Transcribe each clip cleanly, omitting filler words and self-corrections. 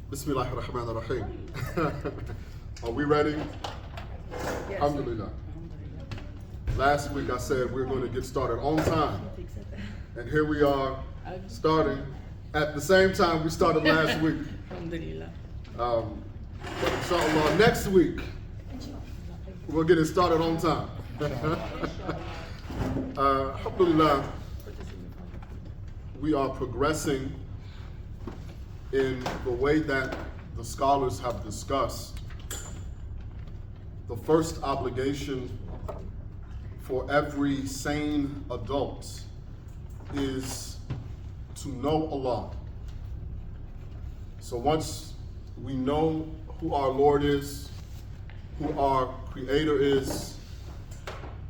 Bismillahir Rahmanir Rahim. Are we ready? Yes. Alhamdulillah. Last week I said we're going to get started on time. And here we are starting at the same time we started last week. Alhamdulillah. But inshallah, next week we'll get it started on time. Alhamdulillah, we are progressing in the way that the scholars have discussed. The first obligation for every sane adult is to know Allah. So once we know who our Lord is, who our Creator is,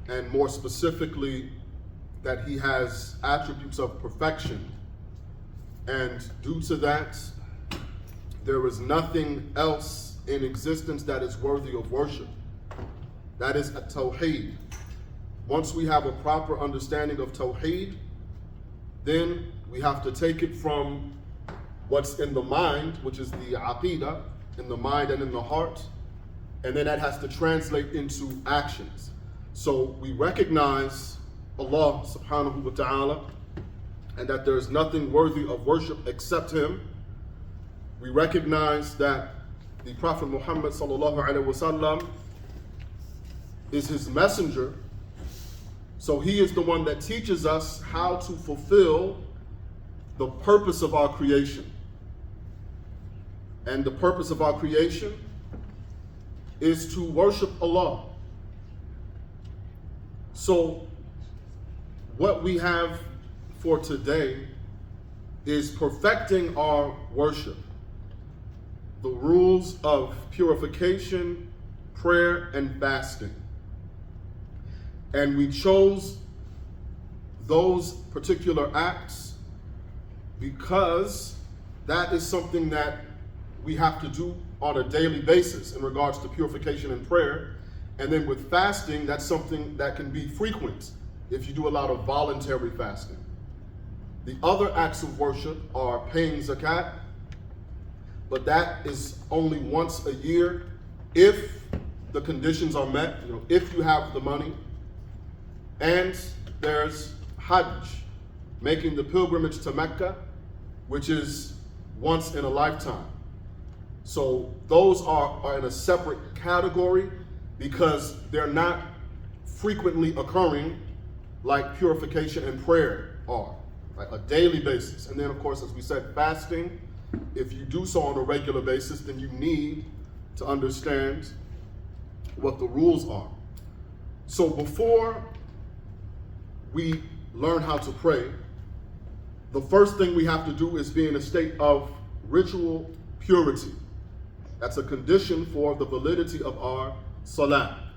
and more specifically, that He has attributes of perfection, and due to that, there is nothing else in existence that is worthy of worship. That is a Tawheed. Once we have a proper understanding of Tawheed, then we have to take it from what's in the mind, which is the Aqidah, in the mind and in the heart, and then that has to translate into actions. So we recognize Allah subhanahu wa ta'ala, and that there is nothing worthy of worship except Him. We recognize that the Prophet Muhammad sallallahu alaihi wasallam is His messenger, so He is the one that teaches us how to fulfill the purpose of our creation. And the purpose of our creation is to worship Allah. So what we have for today is perfecting our worship. The rules of purification, prayer, and fasting. And we chose those particular acts because that is something that we have to do on a daily basis in regards to purification and prayer. And then with fasting, that's something that can be frequent if you do a lot of voluntary fasting. The other acts of worship are paying zakat, but that is only once a year if the conditions are met, if you have the money. And there's Hajj, making the pilgrimage to Mecca, which is once in a lifetime. So those are in a separate category because they're not frequently occurring like purification and prayer are, like a daily basis. And then of course, as we said, fasting, if you do so on a regular basis, then you need to understand what the rules are. So before we learn how to pray, the first thing we have to do is be in a state of ritual purity. That's a condition for the validity of our salah.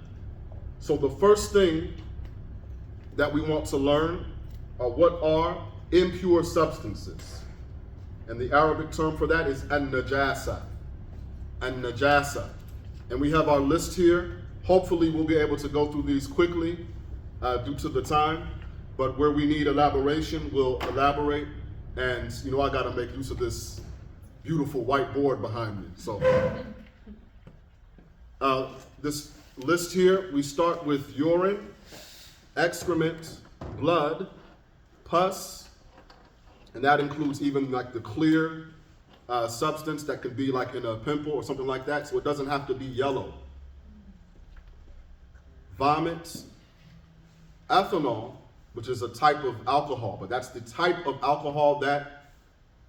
So the first thing that we want to learn are what are impure substances. And the Arabic term for that is an-najasa. An-najasa. And we have our list here. Hopefully we'll be able to go through these quickly due to the time. But where we need elaboration, we'll elaborate. And I gotta make use of this beautiful whiteboard behind me. So this list here, we start with urine, excrement, blood, pus, and that includes even like the clear substance that could be like in a pimple or something like that, so it doesn't have to be yellow. Vomit, ethanol, which is a type of alcohol, but that's the type of alcohol that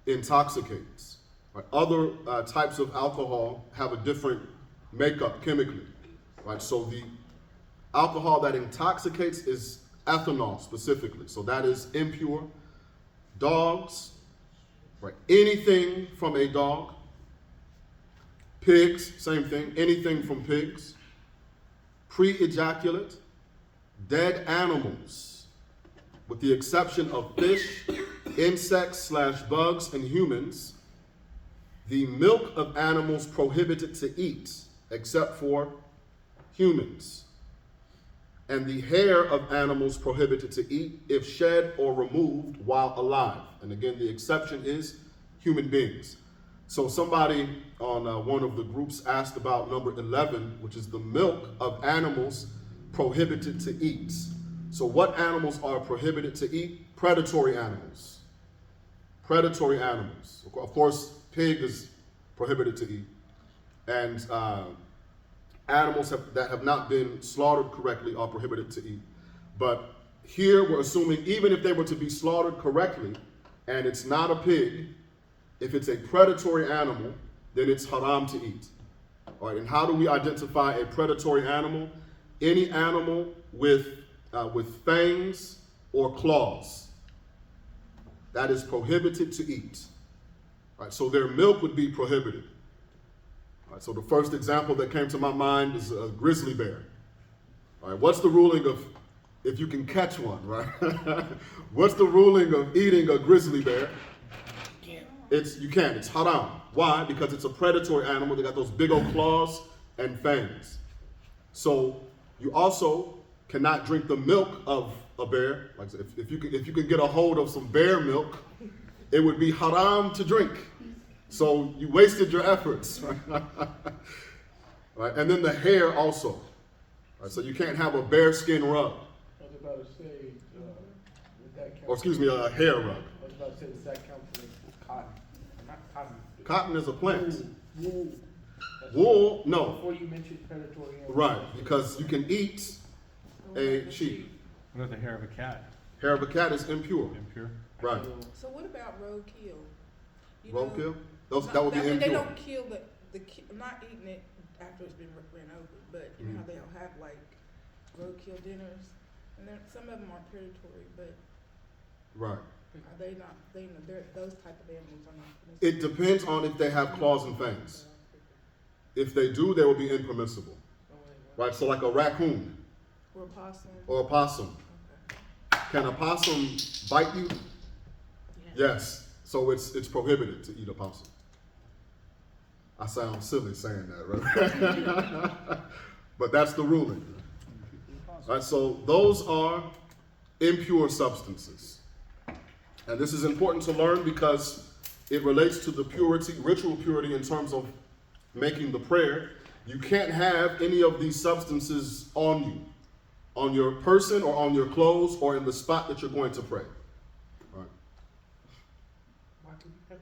intoxicates. Right? Other types of alcohol have a different makeup chemically. Right? So the alcohol that intoxicates is ethanol specifically, so that is impure. Dogs, right? Anything from a dog. Pigs, same thing, anything from pigs. Pre-ejaculate, dead animals, with the exception of fish, insects / bugs, and humans. The milk of animals prohibited to eat, except for humans. And the hair of animals prohibited to eat if shed or removed while alive. And again, the exception is human beings. So somebody on one of the groups asked about number 11, which is the milk of animals prohibited to eat. So what animals are prohibited to eat? Predatory animals. Predatory animals. Of course, pig is prohibited to eat. And animals that have not been slaughtered correctly are prohibited to eat. But here we're assuming even if they were to be slaughtered correctly, and it's not a pig, if it's a predatory animal, then it's haram to eat. All right, and how do we identify a predatory animal? Any animal with fangs or claws. That is prohibited to eat. All right, so their milk would be prohibited. All right, so the first example that came to my mind is a grizzly bear. All right, what's the ruling of if you can catch one, right? What's the ruling of eating a grizzly bear? You can't. It's haram. Why? Because it's a predatory animal. They got those big old claws and fangs. So you also cannot drink the milk of a bear. Like I said, if you could get a hold of some bear milk, it would be haram to drink. So you wasted your efforts. Right? And then the hair also. Right? So you can't have a bear skin rug. I was about to say, would that count? Or excuse me, a hair rug. I was about to say, does that count for cotton? Not cotton. Cotton is a plant. Wool. Wool, no. Before you mentioned predatory animals. Right, because you can eat a sheep. What about the hair of a cat? Hair of a cat is impure. Impure? Right. So what about roadkill? You Roadkill? know, That would be I mean, impure. they don't kill I'm not eating it after it's been ran over, but you know how they'll have like roadkill dinners, and then some of them are predatory, but Right. are they not? Those type of animals are not. It depends on if they have claws and fangs. If they do, they will be impermissible. Right, so like a raccoon Or possum. or a possum. Okay. Can a possum bite you? Yes. So it's prohibited to eat a possum. I sound silly saying that, right? But that's the ruling. All right, so those are impure substances. And this is important to learn because it relates to the purity, ritual purity in terms of making the prayer. You can't have any of these substances on you, on your person or on your clothes or in the spot that you're going to pray. All right.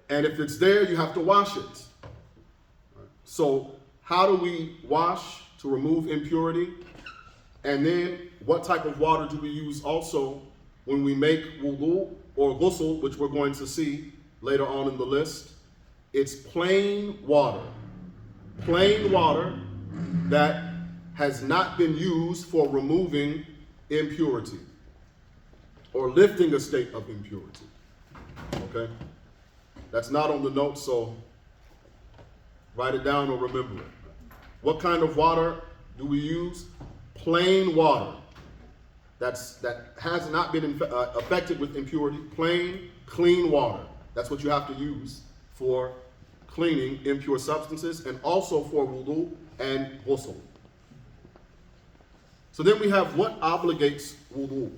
And if it's there, you have to wash it. Right. So how do we wash to remove impurity? And then what type of water do we use also when we make wudu or ghusl, which we're going to see later on in the list? It's plain water. Plain water that has not been used for removing impurity or lifting a state of impurity. Okay? That's not on the notes, so write it down or remember it. What kind of water do we use? Plain water that has not been affected with impurity. Plain, clean water. That's what you have to use for cleaning impure substances and also for wudu and ghusl. So then we have what obligates wudu.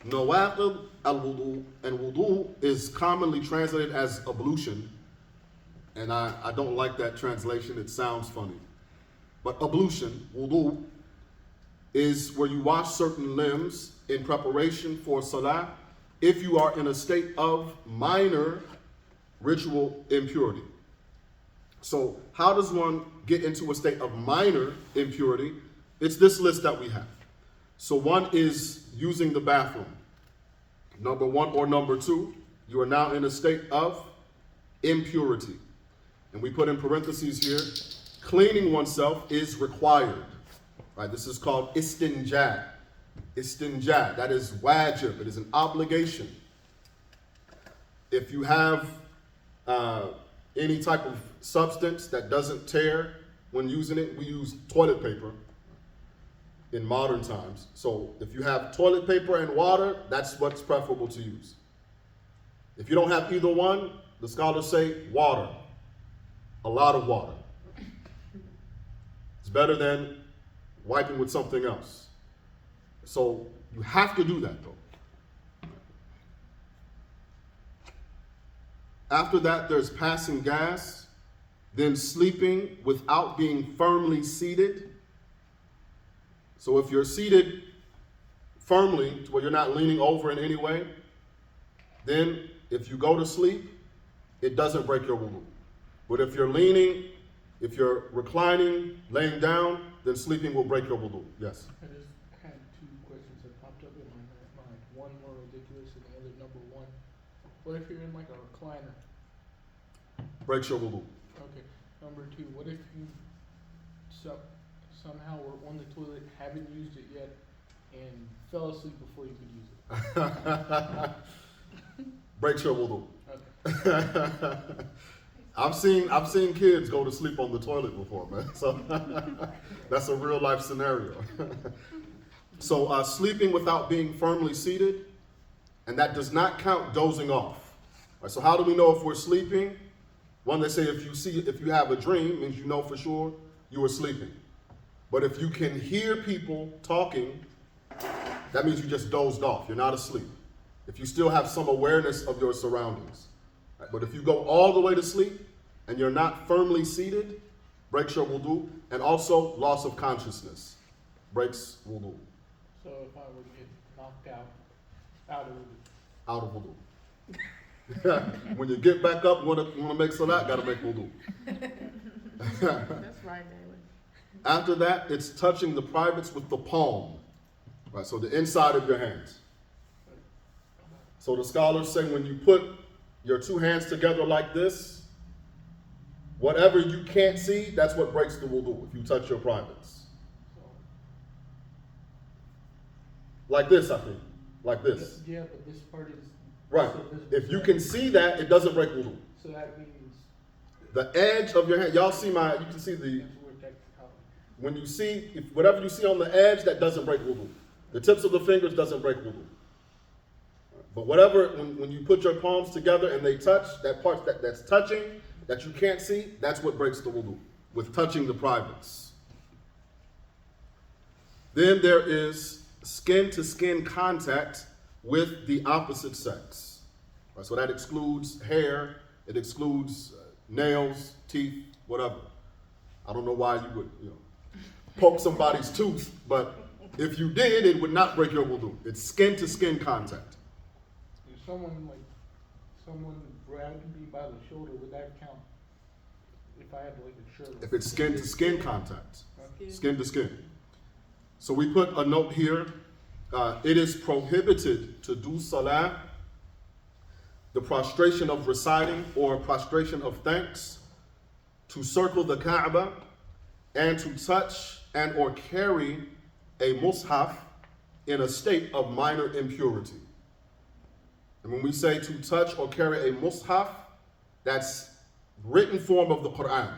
Nawaqid al-wudu, and wudu is commonly translated as ablution, and I don't like that translation, it sounds funny. But ablution, wudu, is where you wash certain limbs in preparation for salah if you are in a state of minor ritual impurity. So how does one get into a state of minor impurity? It's this list that we have. So one is using the bathroom. Number one or number two, you are now in a state of impurity. And we put in parentheses here, cleaning oneself is required. Right? This is called istinja. Istinja, that is wajib, it is an obligation. If you have any type of substance that doesn't tear when using it, we use toilet paper in modern times. So if you have toilet paper and water, that's what's preferable to use. If you don't have either one, the scholars say water, a lot of water. It's better than wiping with something else. So you have to do that though. After that, there's passing gas, then sleeping without being firmly seated. So if you're seated firmly to where you're not leaning over in any way, then if you go to sleep, it doesn't break your wudu. But if you're leaning, if you're reclining, laying down, then sleeping will break your wudu. Yes? I just had two questions that popped up in my mind. One more ridiculous and the other number one. What if you're in like a recliner? Breaks your wudu. Okay. Number two, what if you somehow were on the toilet, haven't used it yet, and fell asleep before you could use it? Breaks your wudu. Okay. I've seen kids go to sleep on the toilet before, man. So that's a real life scenario. So sleeping without being firmly seated, and that does not count dozing off. All right, so how do we know if we're sleeping? One, they say if you have a dream, means you know for sure you were sleeping. But if you can hear people talking, that means you just dozed off. You're not asleep. If you still have some awareness of your surroundings. Right? But if you go all the way to sleep and you're not firmly seated, breaks your wudu, and also loss of consciousness breaks wudu. So if I were to get knocked out of it. Out of wudu. When you get back up, you want to make salat, got to make wudu. That's right, David. After that, it's touching the privates with the palm. Right, so the inside of your hands. So the scholars say when you put your two hands together like this, whatever you can't see, that's what breaks the wudu if you touch your privates. Like this, I think. Like this. Yeah, but this part is Right. so visible. If you can see that, it doesn't break wudu. So that means The edge of your hand, y'all see you can see the, that's where technicality. when you see, if whatever you see on the edge, that doesn't break wudu. The tips of the fingers doesn't break wudu. But whatever, when you put your palms together and they touch, that part that's touching, that you can't see, that's what breaks the wudu, with touching the privates. Then there is skin-to-skin contact with the opposite sex. Right, so that excludes hair, it excludes nails, teeth, whatever. I don't know why you would, poke somebody's tooth, but if you did, it would not break your wudu. It's skin-to-skin contact. If someone grabbed me by the shoulder, would that count? If I had like a shirt. If it's skin-to-skin contact, Okay. skin-to-skin. So we put a note here. It is prohibited to do salah, the prostration of reciting or prostration of thanks, to circle the Kaaba, and to touch and or carry a mushaf in a state of minor impurity. And when we say to touch or carry a mushaf, that's written form of the Quran.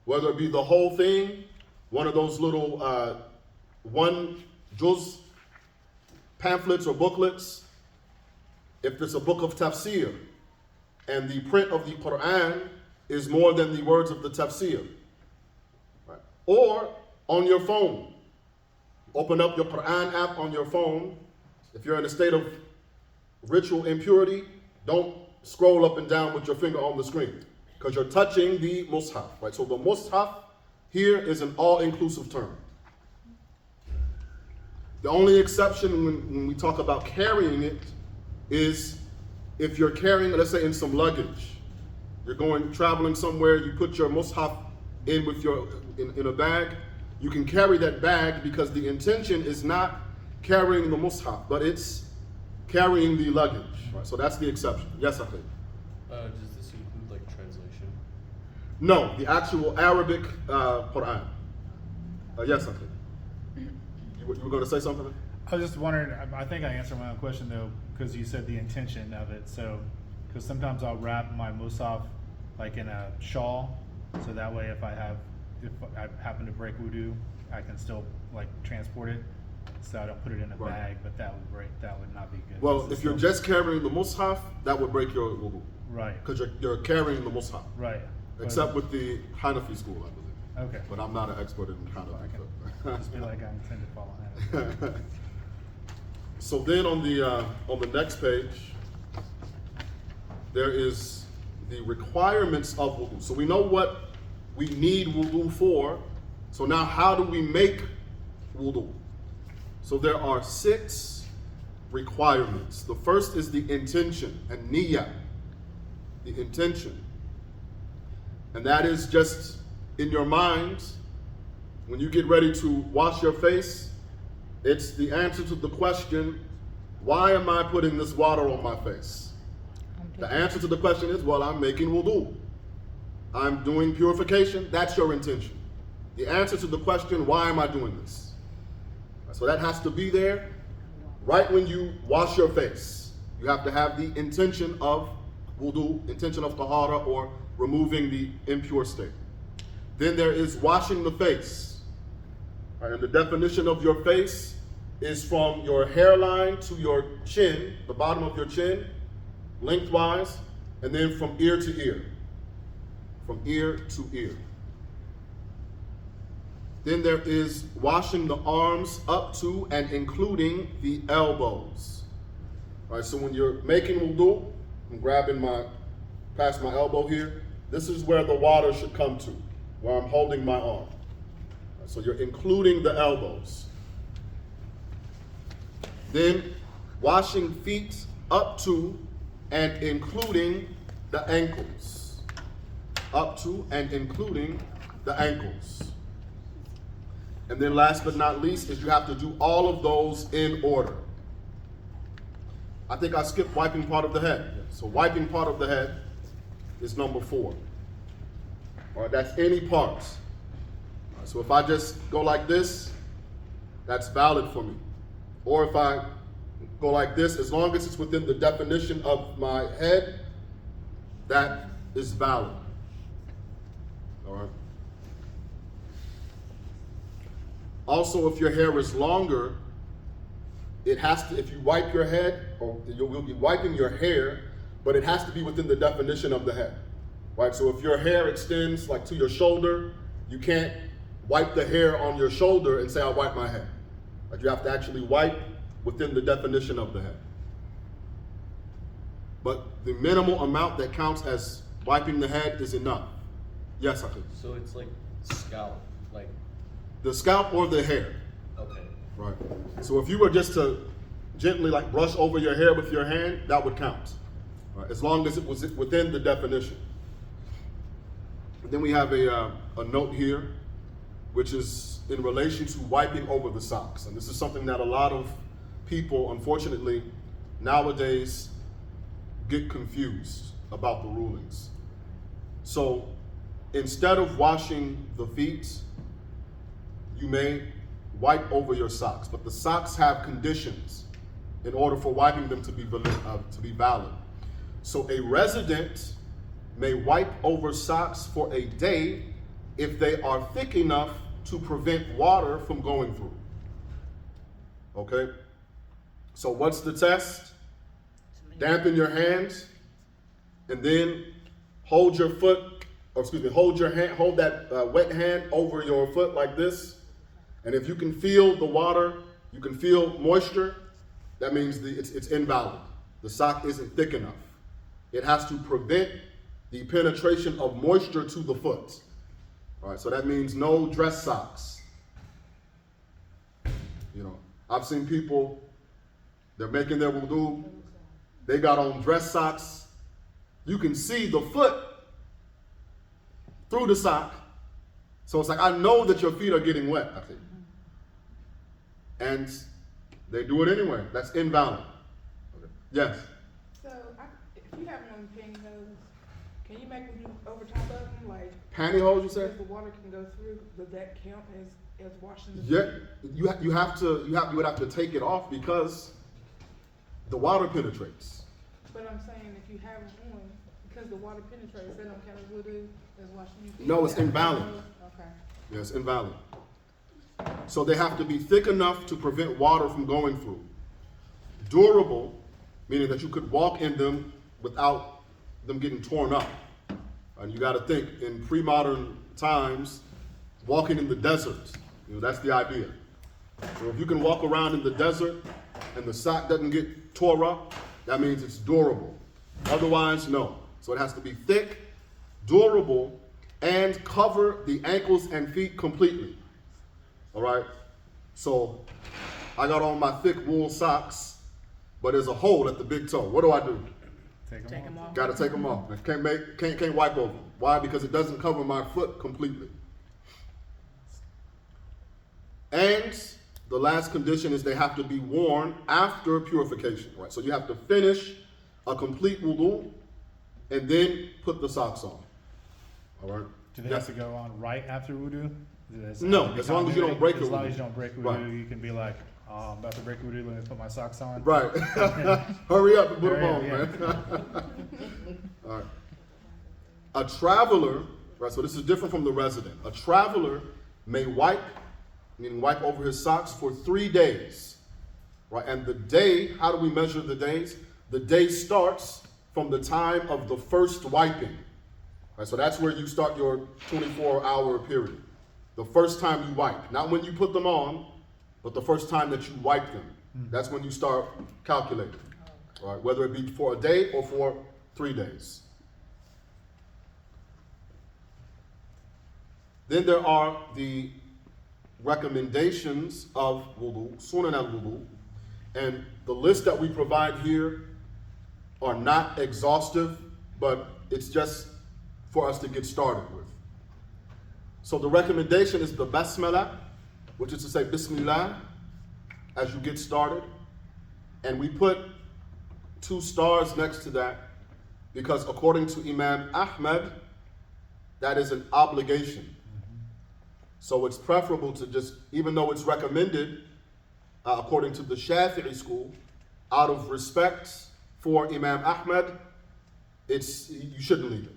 Whether it be the whole thing, one of those little one juz pamphlets or booklets, if it's a book of tafsir, and the print of the Quran is more than the words of the tafsir. Right? Or on your phone. Open up your Quran app on your phone. If you're in a state of ritual impurity, don't scroll up and down with your finger on the screen, because you're touching the mushaf. Right? So the mushaf here is an all-inclusive term. The only exception when we talk about carrying it is if you're carrying, let's say, in some luggage. You're traveling somewhere, you put your mushaf in with in a bag. You can carry that bag because the intention is not carrying the mushaf, but it's carrying the luggage. Right? So that's the exception. Yes, I think. Does this include like translation? No, the actual Arabic Quran. Yes, I think. You were going to say something? I was just wondering, I think I answered my own question though, because you said the intention of it. So, because sometimes I'll wrap my musaf like in a shawl, so that way if I happen to break wudu, I can still like transport it. So I don't put it in a Right. bag, but that would not be good. Well, This is if you're still- just carrying the mushaf, that would break your wudu, Right, because you're carrying the mushaf. right. Except with the Hanafi school, I believe. Okay. But I'm not an expert in I Hanafi. can just be like I intend to follow him. So then on the next page, there is the requirements of wudu. So we know what we need wudu for. So now how do we make wudu? So there are 6 requirements. The first is the intention, and niyyah, the intention. And that is just in your mind, when you get ready to wash your face, it's the answer to the question, why am I putting this water on my face? The answer to the question is, well, I'm making wudu. I'm doing purification. That's your intention. The answer to the question, why am I doing this? So that has to be there right when you wash your face. You have to have the intention of wudu, intention of tahara, or removing the impure state. Then there is washing the face. Right, and the definition of your face is from your hairline to your chin, the bottom of your chin, lengthwise, and then from ear to ear. From ear to ear. Then there is washing the arms up to and including the elbows. All right, so when you're making wudu, I'm grabbing past my elbow here. This is where the water should come to, where I'm holding my arm. All right, so you're including the elbows. Then washing feet up to and including the ankles. Up to and including the ankles. And then last but not least is you have to do all of those in order. I think I skipped wiping part of the head. So wiping part of the head is number 4. All right, that's any part. All right, so if I just go like this, that's valid for me. Or if I go like this, as long as it's within the definition of my head, that is valid. All right. Also, if your hair is longer, it has to, if you wipe your head, or you'll be wiping your hair, but it has to be within the definition of the head. Right? So if your hair extends like to your shoulder, you can't wipe the hair on your shoulder and say, I wipe my head. Like you have to actually wipe within the definition of the head. But the minimal amount that counts as wiping the head is enough. Yes, Akhil. So it's like scalp, like, The scalp or the hair. okay. Right. So if you were just to gently like brush over your hair with your hand, that would count. Right, as long as it was within the definition. And then we have a note here, which is in relation to wiping over the socks. And this is something that a lot of people, unfortunately, nowadays get confused about the rulings. So instead of washing the feet, you may wipe over your socks, but the socks have conditions in order for wiping them to be valid. So a resident may wipe over socks for a day if they are thick enough to prevent water from going through. Okay? So what's the test? Dampen your hands and then hold your foot, hold that wet hand over your foot like this. And if you can feel the water, you can feel moisture, that means it's invalid. The sock isn't thick enough. It has to prevent the penetration of moisture to the foot. All right, so that means no dress socks. You know, I've seen people, they're making their wudu, they got on dress socks. You can see the foot through the sock. So it's like, I know that your feet are getting wet, I think. And they do it anyway. That's invalid. Okay. Yes? So, if you have them on pantyhose, can you make them over top of them? Like, Pantyhose, you said? if the water can go through, does that count as washing the Yeah, you would have to take it off because the water penetrates. But I'm saying if you have them on, because the water penetrates, that don't count as wudu, as washing your feet? No, it's invalid. Okay. Yeah, it's invalid. So they have to be thick enough to prevent water from going through. Durable, meaning that you could walk in them without them getting torn up. And you got to think, in pre-modern times, walking in the desert, that's the idea. So if you can walk around in the desert and the sock doesn't get tore up, that means it's durable. Otherwise, no. So it has to be thick, durable, and cover the ankles and feet completely. All right? So I got on my thick wool socks, but there's a hole at the big toe. What do? Take Take them off. Got to take them off. Can't wipe over them. Why? Because it doesn't cover my foot completely. And the last condition is they have to be worn after purification, right? So you have to finish a complete wudu and then put the socks on. All right? Do they have to go on right after wudu? No, as long as you don't break it. As long as you don't break wudu, Right. you can be like, oh, I'm about to break wudu, let me put my socks on. Right. Hurry up and put them on, Hurry up, man. All right. A traveler, right, so this is different from the resident. A traveler may wipe, meaning wipe over his socks for 3 days, right? And the day, how do we measure the days? The day starts from the time of the first wiping, right? So that's where you start your 24-hour period. The first time you wipe, not when you put them on, but the first time that you wipe them. That's when you start calculating, right? Whether it be for a day or for 3 days. Then there are the recommendations of wudu, sunan al-wudu, and the list that we provide here are not exhaustive, but it's just for us to get started with. So the recommendation is the basmala, which is to say Bismillah as you get started. And we put 2 stars next to that because according to Imam Ahmad, that is an obligation. So it's preferable to just, even though it's recommended, according to the Shafi'i school, out of respect for Imam Ahmad, you shouldn't leave it.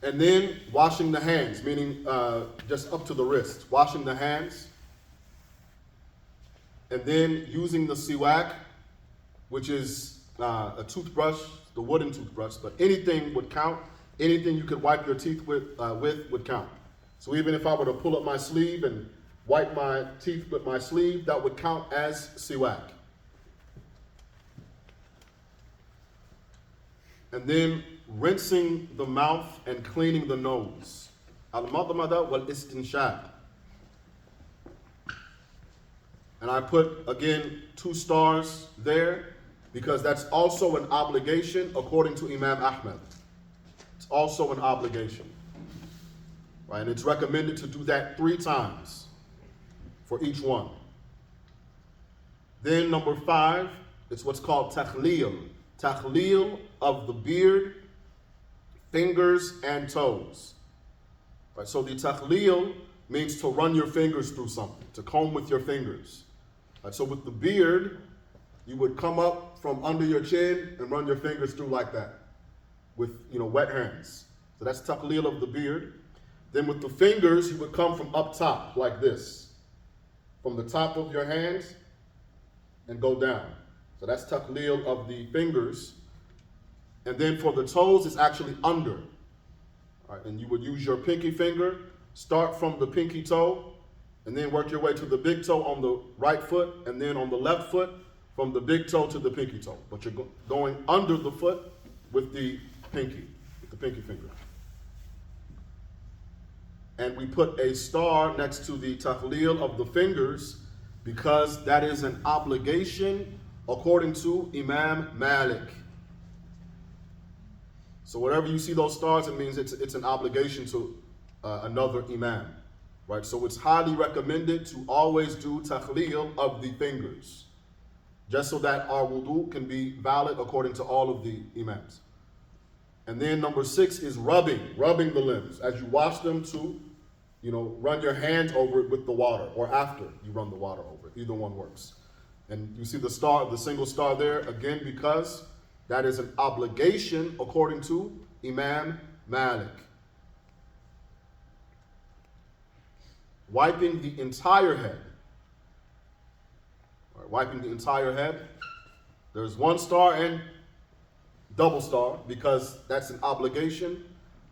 And then washing the hands, meaning just up to the wrist, washing the hands. And then using the siwak, which is a toothbrush, the wooden toothbrush, but anything would count. Anything you could wipe your teeth with would count. So even if I were to pull up my sleeve and wipe my teeth with my sleeve, that would count as siwak. And then rinsing the mouth and cleaning the nose. Al-madmada wal-istinshaq. And I put, again, 2 stars there because that's also an obligation according to Imam Ahmad. It's also an obligation. Right? And it's recommended to do that 3 times for each one. Then number 5, it's what's called takhleel. Takhleel of the beard, fingers, and toes. Right? So the takhleel means to run your fingers through something, to comb with your fingers. Right? So with the beard, you would come up from under your chin and run your fingers through like that with wet hands. So that's takhleel of the beard. Then with the fingers, you would come from up top like this, from the top of your hands and go down. So that's takhleel of the fingers. And then for the toes, it's actually under. All right, and you would use your pinky finger, start from the pinky toe, and then work your way to the big toe on the right foot, and then on the left foot, from the big toe to the pinky toe. But you're going under the foot with the pinky finger. And we put a star next to the takhleel of the fingers because that is an obligation according to Imam Malik. So wherever you see those stars, it means it's an obligation to another imam, right? So it's highly recommended to always do takhleel of the fingers, just so that our wudu can be valid according to all of the imams. And then number 6 is rubbing the limbs. As you wash them to, run your hands over it with the water, or after you run the water over it. Either one works. And you see the single star there, again, because that is an obligation according to Imam Malik. Wiping the entire head. All right, wiping the entire head. There's 1 star and double star because that's an obligation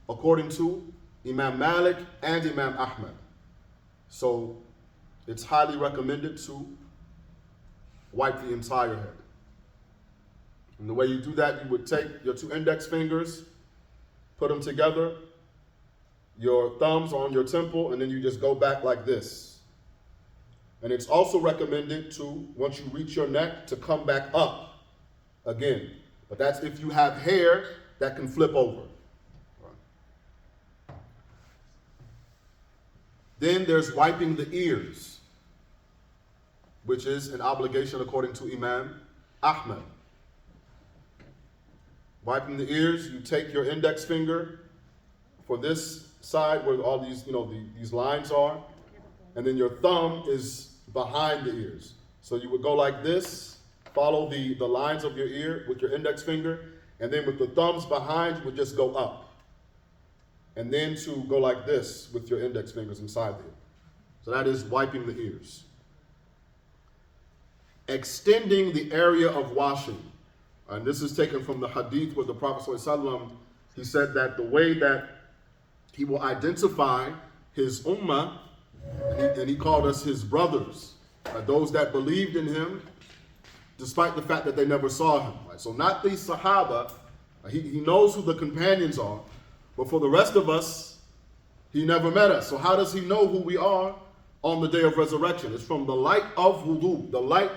according to Imam Malik and Imam Ahmad. So it's highly recommended to wipe the entire head. And the way you do that, you would take your 2 index fingers, put them together, your thumbs on your temple, and then you just go back like this. And it's also recommended to, once you reach your neck, to come back up again. But that's if you have hair that can flip over. Then there's wiping the ears, which is an obligation according to Imam Ahmed. Wiping the ears, you take your index finger for this side where all these, these lines are, and then your thumb is behind the ears. So you would go like this, follow the lines of your ear with your index finger, and then with the thumbs behind, you would just go up. And then to go like this with your index fingers inside there. So that is wiping the ears. Extending the area of washing. And this is taken from the hadith where the Prophet ﷺ, he said that the way that he will identify his ummah, and he called us his brothers, those that believed in him, despite the fact that they never saw him. Right? So not these Sahaba, he knows who the companions are, but for the rest of us, he never met us. So how does he know who we are on the day of resurrection? It's from the light of wudu, the light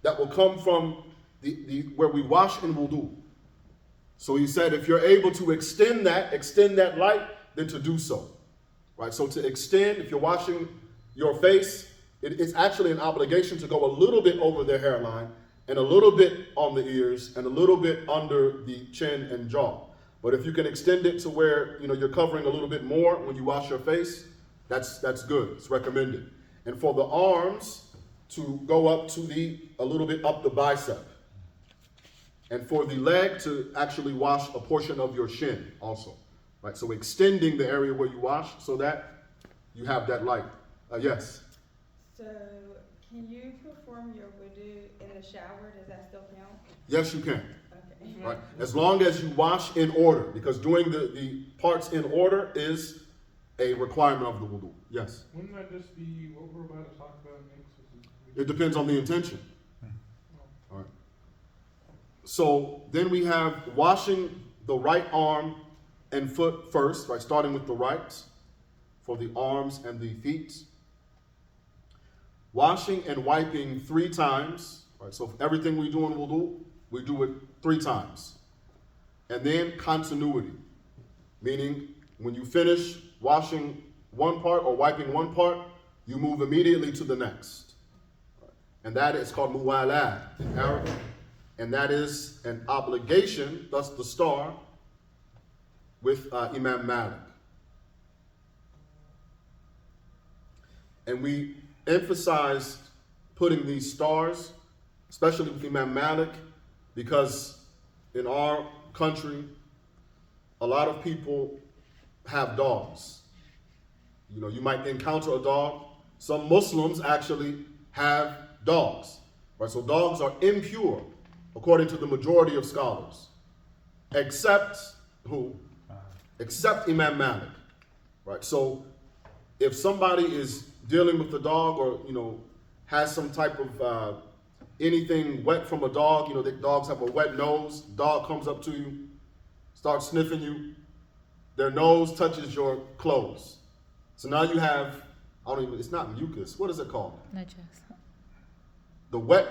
that will come from where we wash in wudu. So he said, if you're able to extend that light, then to do so. Right? So to extend, if you're washing your face, it's actually an obligation to go a little bit over the hairline and a little bit on the ears and a little bit under the chin and jaw. But if you can extend it to where you're covering a little bit more when you wash your face, that's good. It's recommended. And for the arms, to go up to a little bit up the bicep. And for the leg, to actually wash a portion of your shin also. Right? So extending the area where you wash so that you have that light. Yes? So, can you perform your wudu in the shower? Does that still count? Yes, you can. Okay. Right? As long as you wash in order, because doing the parts in order is a requirement of the wudu. Yes? Wouldn't that just be what we're about to talk about next? It depends on the intention. All right. So then we have washing the right arm and foot first, right? Starting with the right for the arms and the feet. Washing and wiping 3 times. Right? So everything we do in wudu, we do it 3 times. And then continuity, meaning when you finish washing one part or wiping one part, you move immediately to the next. And that is called muwala in Arabic. And that is an obligation, thus the star, with Imam Malik. And we emphasized putting these stars, especially with Imam Malik, because in our country, a lot of people have dogs. You might encounter a dog. Some Muslims actually have dogs. Right? So dogs are impure, according to the majority of scholars, except who? Except Imam Malik. Right? So if somebody is dealing with the dog, or has some type of anything wet from a dog, the dogs have a wet nose, dog comes up to you, starts sniffing you, their nose touches your clothes. So now you have, it's not mucus, what is it called? The wet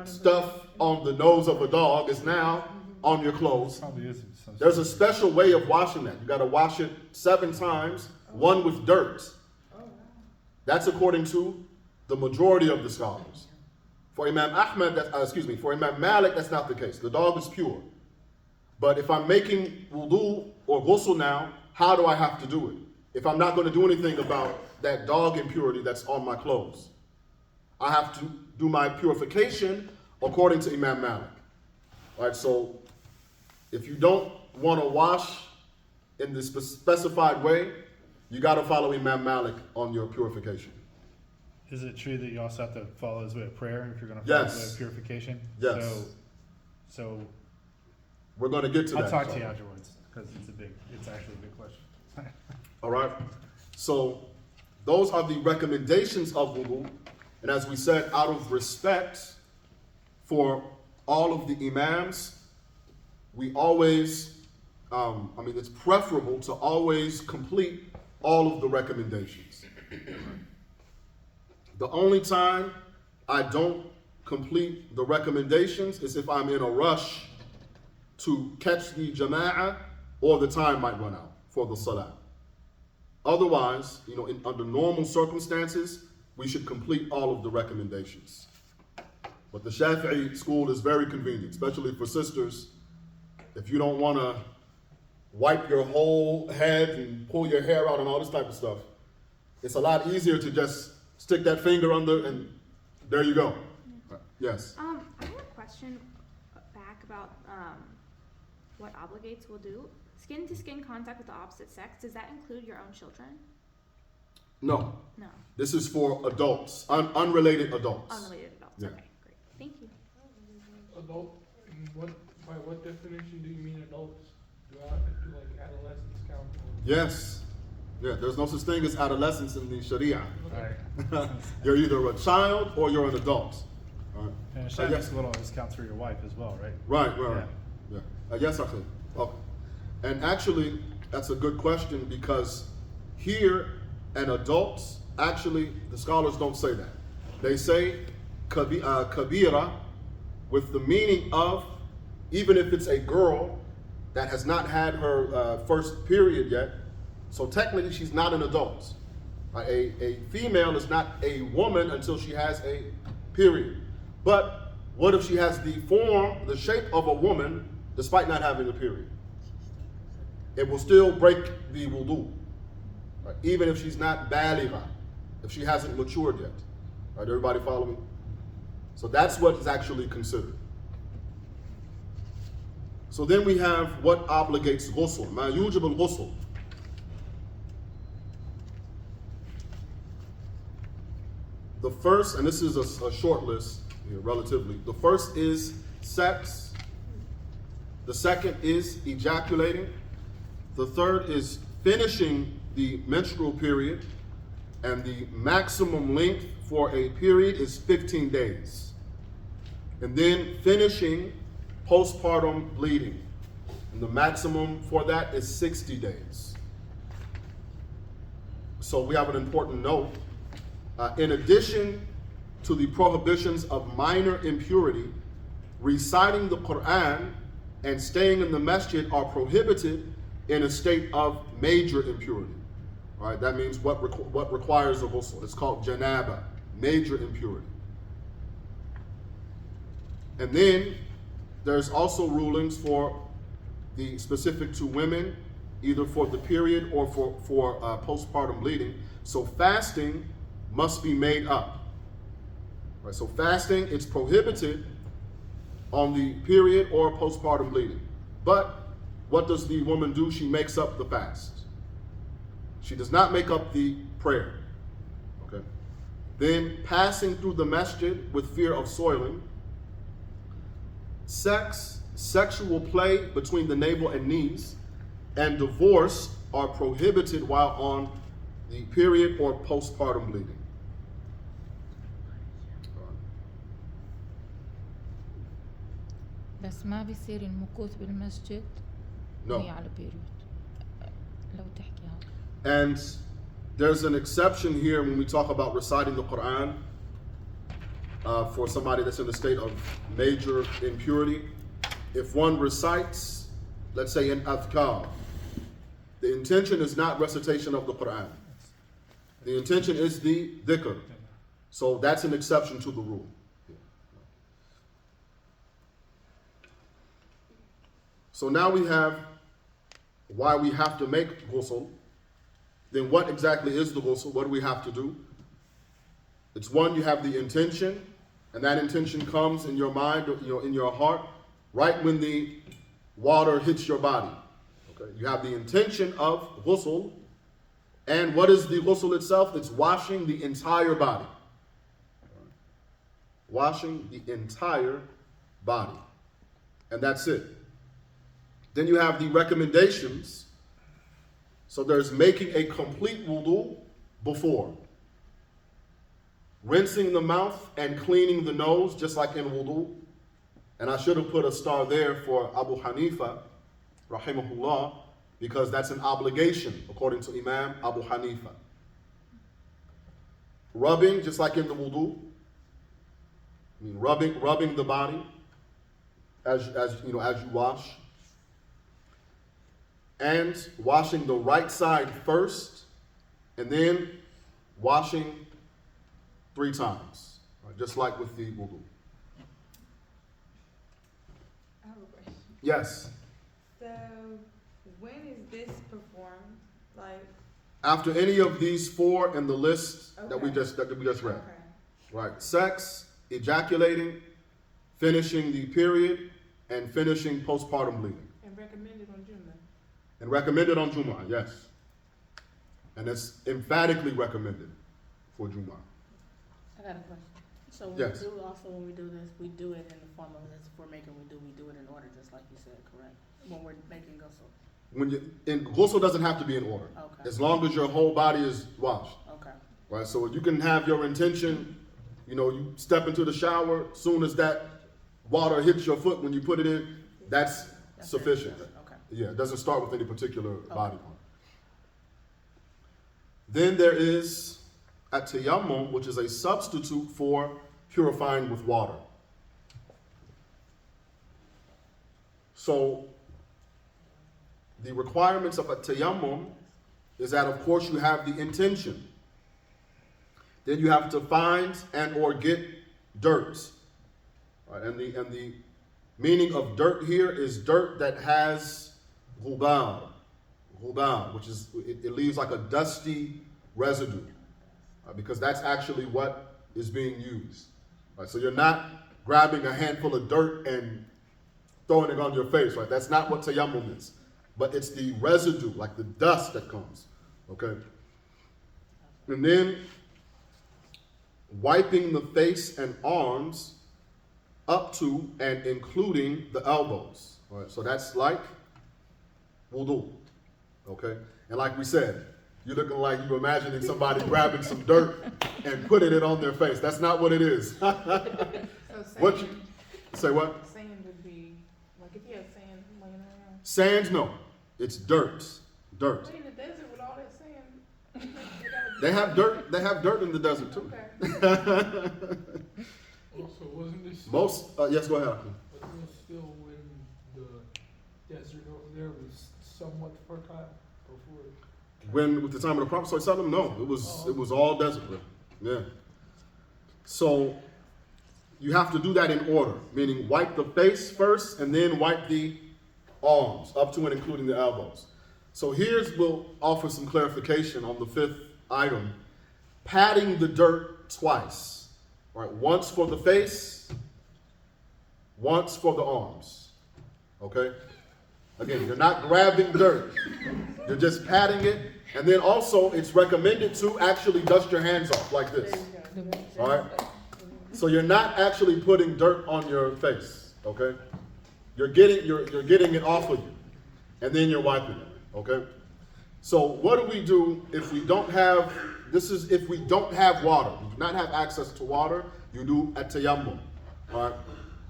stuff on the nose of a dog is now on your clothes. There's a special way of washing that. You got to wash it 7 times, one with dirt. That's according to the majority of the scholars. For Imam for Imam Malik, that's not the case. The dog is pure. But if I'm making wudu or ghusl now, how do I have to do it? If I'm not going to do anything about that dog impurity that's on my clothes, I have to do my purification according to Imam Malik. All right, so if you don't want to wash in the specified way, you got to follow Imam Malik on your purification. Is it true that you also have to follow his way of prayer if you're going to follow his way of purification? Yes. So we're going to get to that. I'll talk to you afterwards because it's actually a big question. All right. So those are the recommendations of wudu. And as we said, out of respect for all of the imams we always, it's preferable to always complete all of the recommendations. The only time I don't complete the recommendations is if I'm in a rush to catch the jama'ah or the time might run out for the salah. Otherwise, under normal circumstances, we should complete all of the recommendations. But the Shafi'i school is very convenient, especially for sisters. If you don't want to wipe your whole head and pull your hair out and all this type of stuff, it's a lot easier to just stick that finger under and there you go. Yes? I have a question back about what obligates will do. Skin-to-skin contact with the opposite sex, does that include your own children? No. No. This is for adults, unrelated adults. Unrelated adults. Yeah. Okay, great. Thank you. Adult, by what definition do you mean adults? Do like adolescents count? Yes. Yeah, there's no such thing as adolescence in the Sharia. Right. You're either a child or you're an adult. All right. And a Yes. Shafi'i school always counts for your wife as well, right? Right. Yeah. Yes, I think. Okay. And actually, that's a good question because here, an adult, actually, the scholars don't say that. They say kabira with the meaning of, even if it's a girl that has not had her first period yet, so technically she's not an adult. A female is not a woman until she has a period. But what if she has the form, the shape of a woman, despite not having a period? It will still break the wudu, right? Even if she's not baligha, if she hasn't matured yet. Right, everybody follow me? So that's what is actually considered. So then we have what obligates ghusl, ma yujib al-ghusl. The first, and this is a short list here, relatively. The first is sex. The second is ejaculating. The third is finishing the menstrual period. And the maximum length for a period is 15 days. And then finishing postpartum bleeding. And the maximum for that is 60 days. So we have an important note. In addition to the prohibitions of minor impurity, reciting the Quran and staying in the masjid are prohibited in a state of major impurity. All right, that means what requires a ghusl. It's called janaba, major impurity. And then there's also rulings for the specific to women, either for the period or for postpartum bleeding. So fasting must be made up. Right, so fasting, it's prohibited on the period or postpartum bleeding. But what does the woman do? She makes up the fast. She does not make up the prayer. Okay. Then passing through the masjid with fear of soiling. Sex, sexual play between the navel and knees, and divorce are prohibited while on the period or postpartum bleeding. بس ما بيصير المكوث بالمسجد No. وهي على بيريود لو تحكيها. And there's an exception here when we talk about reciting the Quran for somebody that's in a state of major impurity. If one recites, let's say in adhkar, the intention is not recitation of the Quran. The intention is the dhikr. So that's an exception to the rule. So now we have why we have to make ghusl. Then what exactly is the ghusl? What do we have to do? It's one, you have the intention, and that intention comes in your mind, in your heart, right when the water hits your body. Okay, you have the intention of ghusl, and what is the ghusl itself? It's washing the entire body. Washing the entire body. And that's it. Then you have the recommendations. So there's making a complete wudu before. Rinsing the mouth and cleaning the nose, just like in wudu. And I should have put a star there for Abu Hanifa, rahimahullah, because that's an obligation according to Imam Abu Hanifa. Rubbing, just like in the wudu, I mean rubbing the body as you wash, and washing the right side first, and then washing 3 times, right? Just like with the wudu. I have a question. Yes. So, when is this performed? Like, After any of these 4 in the list that we Okay. just read, okay. right? Sex, ejaculating, finishing the period, and finishing postpartum bleeding. And recommended on Juma. And recommended on Jumu'ah, yes. And it's emphatically recommended for Jumu'ah. I got a question. So when Yes. we do also when we do this, we do it in the form of this. If we're making wudu, we do it in order, just like you said, correct? When we're making ghusl. When ghusl doesn't have to be in order, Okay. as long as your whole body is washed, Okay. right? So you can have your intention, you step into the shower, soon as that water hits your foot when you put it in, that's sufficient. Okay. Yeah, it doesn't start with any particular body part. Then there is at-tayammum, which is a substitute for purifying with water. So the requirements of at-tayammum is that, of course, you have the intention. Then you have to find and or get dirt. Right? And the meaning of dirt here is dirt that has ghubal, which is, it leaves like a dusty residue, because that's actually what is being used. Right? So you're not grabbing a handful of dirt and throwing it on your face, right? That's not what tayammum is. But it's the residue, like the dust that comes, okay? And then wiping the face and arms up to and including the elbows, right? So that's like wudu, okay? And like we said, you're looking like you're imagining somebody grabbing some dirt and putting it on their face. That's not what it is. So sand, What you say? What? sand would be, like if you have sand laying around. Sand? No, it's dirt. Dirt. But in the desert with all that sand, They have dirt. They have dirt in the desert too. Okay. Also, wasn't this Most. Yes, go ahead. wasn't this still when the desert over there was somewhat fertile before? When with the time of the Prophet ﷺ, no, it was all desert. Yeah. So you have to do that in order, meaning wipe the face first and then wipe the arms up to and including the elbows. So we'll offer some clarification on the 5th item: patting the dirt twice. Right, once for the face, once for the arms. Okay? Again, you're not grabbing dirt. You're just patting it. And then also, it's recommended to actually dust your hands off like this. All right? So you're not actually putting dirt on your face. Okay? You're getting it off of you. And then you're wiping it. Okay? So what do if we don't have, if we don't have water, we do not have access to water, you do at-tayammum. All right?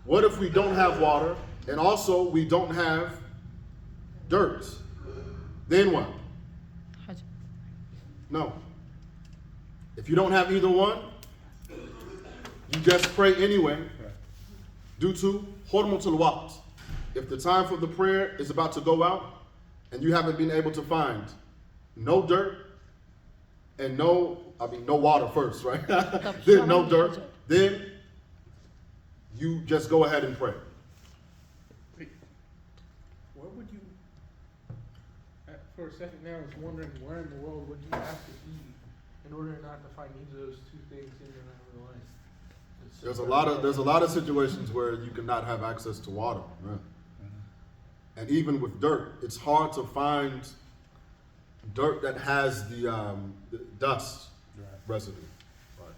What if we don't have water and also we don't have dirt? Then what? حجر. No. If you don't have either one, you just pray anyway, due to hurmatul waqt. If the time for the prayer is about to go out and you haven't been able to find no dirt and no water first, right? Then no dirt, then you just go ahead and pray. Where would you, for a second there, I was wondering where in the world would you have to be in order not to find either of those two things in your life? There's a lot of situations where you cannot have access to water. Right? And even with dirt, it's hard to find dirt that has the dust residue. Right.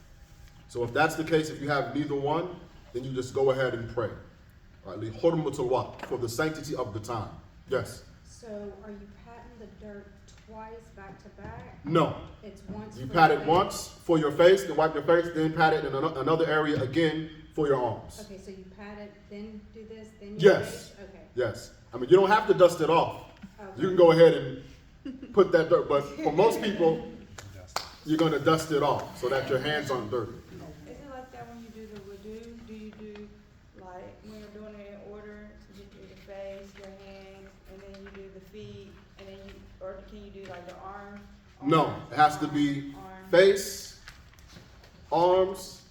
So if that's the case, if you have neither one, then you just go ahead and pray. Right? Li hurmatul waqt, for the sanctity of the time. Yes. So, are you patting the dirt twice back to back? No. It's once. You for pat the it face? once for your face, then wipe your face, then pat it in another area again for your arms. Okay, so you pat it, then do this, then your Yes. face? Okay. Yes. I mean, you don't have to dust it off. Okay. You can go ahead and put that dirt, but for most people, you're going to dust it off so that your hands aren't dirty. Is it like that when you do the wudu? Do you do, like, when you're doing it in order, you do the face, your hands, and then you do the feet, and then you, or can you do like the arms? No, it has to be arms. face, arms,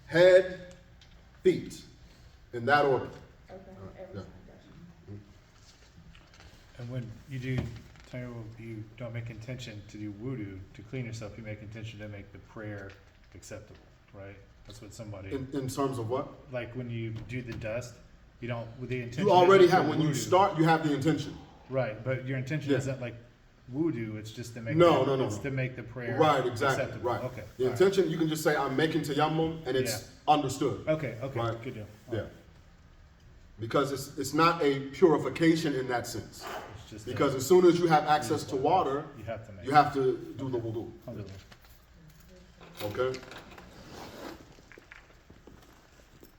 head, feet, in that order. Okay, everything, gotcha. And when you do, you don't make intention to do wudu, to clean yourself, you make intention to make the prayer acceptable, right? That's what somebody, In terms of what? like when you do the dust, you don't, with the intention. You already isn't have, for when you wudu. start, you have the intention. Right, but your intention Yeah. isn't like wudu, it's just to make. No, the, no, no, It's no. to make the prayer. Right, exactly, acceptable. right. Okay. The all right. intention, you can just say, I'm making tayammum, and it's understood. Okay, Right. good deal. All Yeah. right. Because it's not a purification in that sense. It's just Because as soon as you have access to water, you have to make. you have to do the wudu. Alhamdulillah. Okay?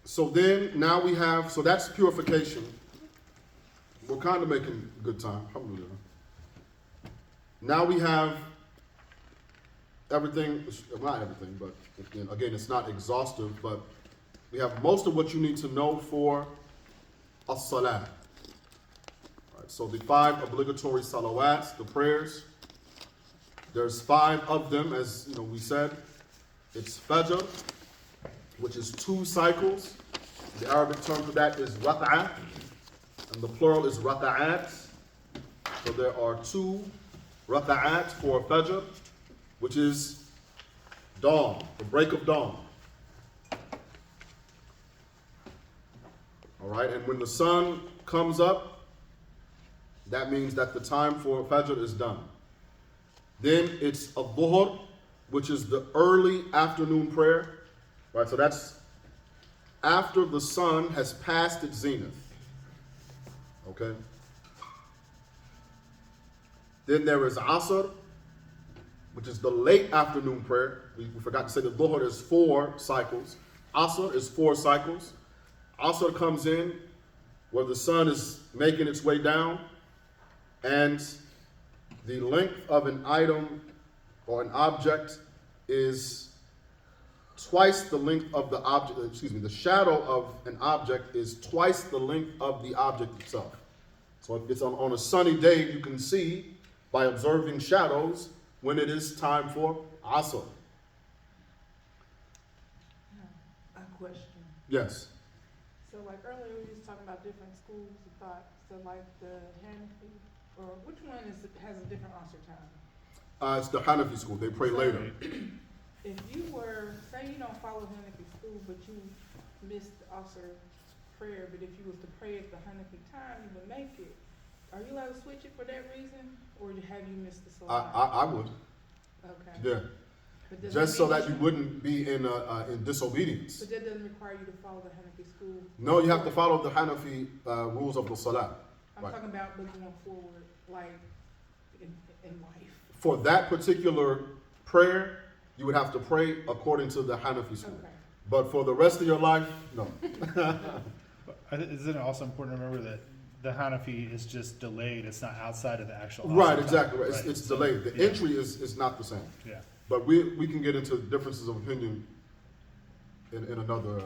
So then, now we have, so that's purification. We're kind of making good time. Alhamdulillah. Now we have everything, not everything, but again, it's not exhaustive, but we have most of what you need to know for as-salah. Right, so the 5 obligatory salawats, the prayers, there's 5 of them, as you know, we said. It's Fajr, which is 2 cycles. The Arabic term for that is rak'ah, and the plural is raka'at. So there are 2 raka'at for Fajr, which is dawn, the break of dawn. All right, and when the sun comes up, that means that the time for Fajr is done. Then it's a dhuhr, which is the early afternoon prayer. Right, so that's after the sun has passed its zenith. Okay? Then there is Asr, which is the late afternoon prayer. We forgot to say that Dhuhr is 4 cycles. Asr is 4 cycles. Asr comes in where the sun is making its way down, and the length of an item or an object is twice the length of the object, the shadow of an object is twice the length of the object itself. So if it's on a sunny day, you can see by observing shadows when it is time for Asr. A question. Yes. So like earlier we was talking about different schools of thought. So like the Hanafi, or which one has a different Asr time? It's the Hanafi school. They pray later. If you were, say you don't follow Hanafi school, but you missed the Asr prayer, but if you was to pray at the Hanafi time, you would make it. Are you allowed to switch it for that reason, or have you missed the salah? I would. Okay. Yeah. But does Just so mean that you wouldn't be in disobedience. But that doesn't require you to follow the Hanafi school. No, you have to follow the Hanafi rules of the Salah. I'm Right. talking about going forward, like in life. For that particular prayer, you would have to pray according to the Hanafi school. Okay. But for the rest of your life, no. Isn't it also important to remember that the Hanafi is just delayed, it's not outside of the actual. Right, Asr exactly. time, Right. right? It's So, delayed. The yeah. entry is not the same. Yeah. But we can get into differences of opinion in another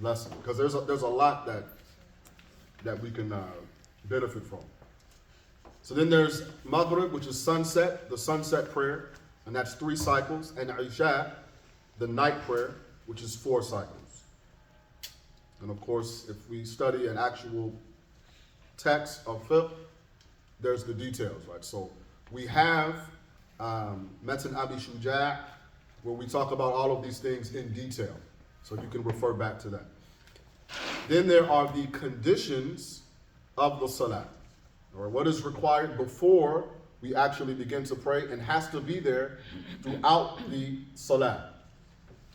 lesson, because there's a lot that we can benefit from. So then there's Maghrib, which is sunset, the sunset prayer, and that's 3 cycles, and Isha, the night prayer, which is 4 cycles. And of course, if we study an actual text of fiqh, there's the details, right? So we have Matan Abi Shuja', where we talk about all of these things in detail. So you can refer back to that. Then there are the conditions of the salah, or what is required before we actually begin to pray and has to be there throughout the salah.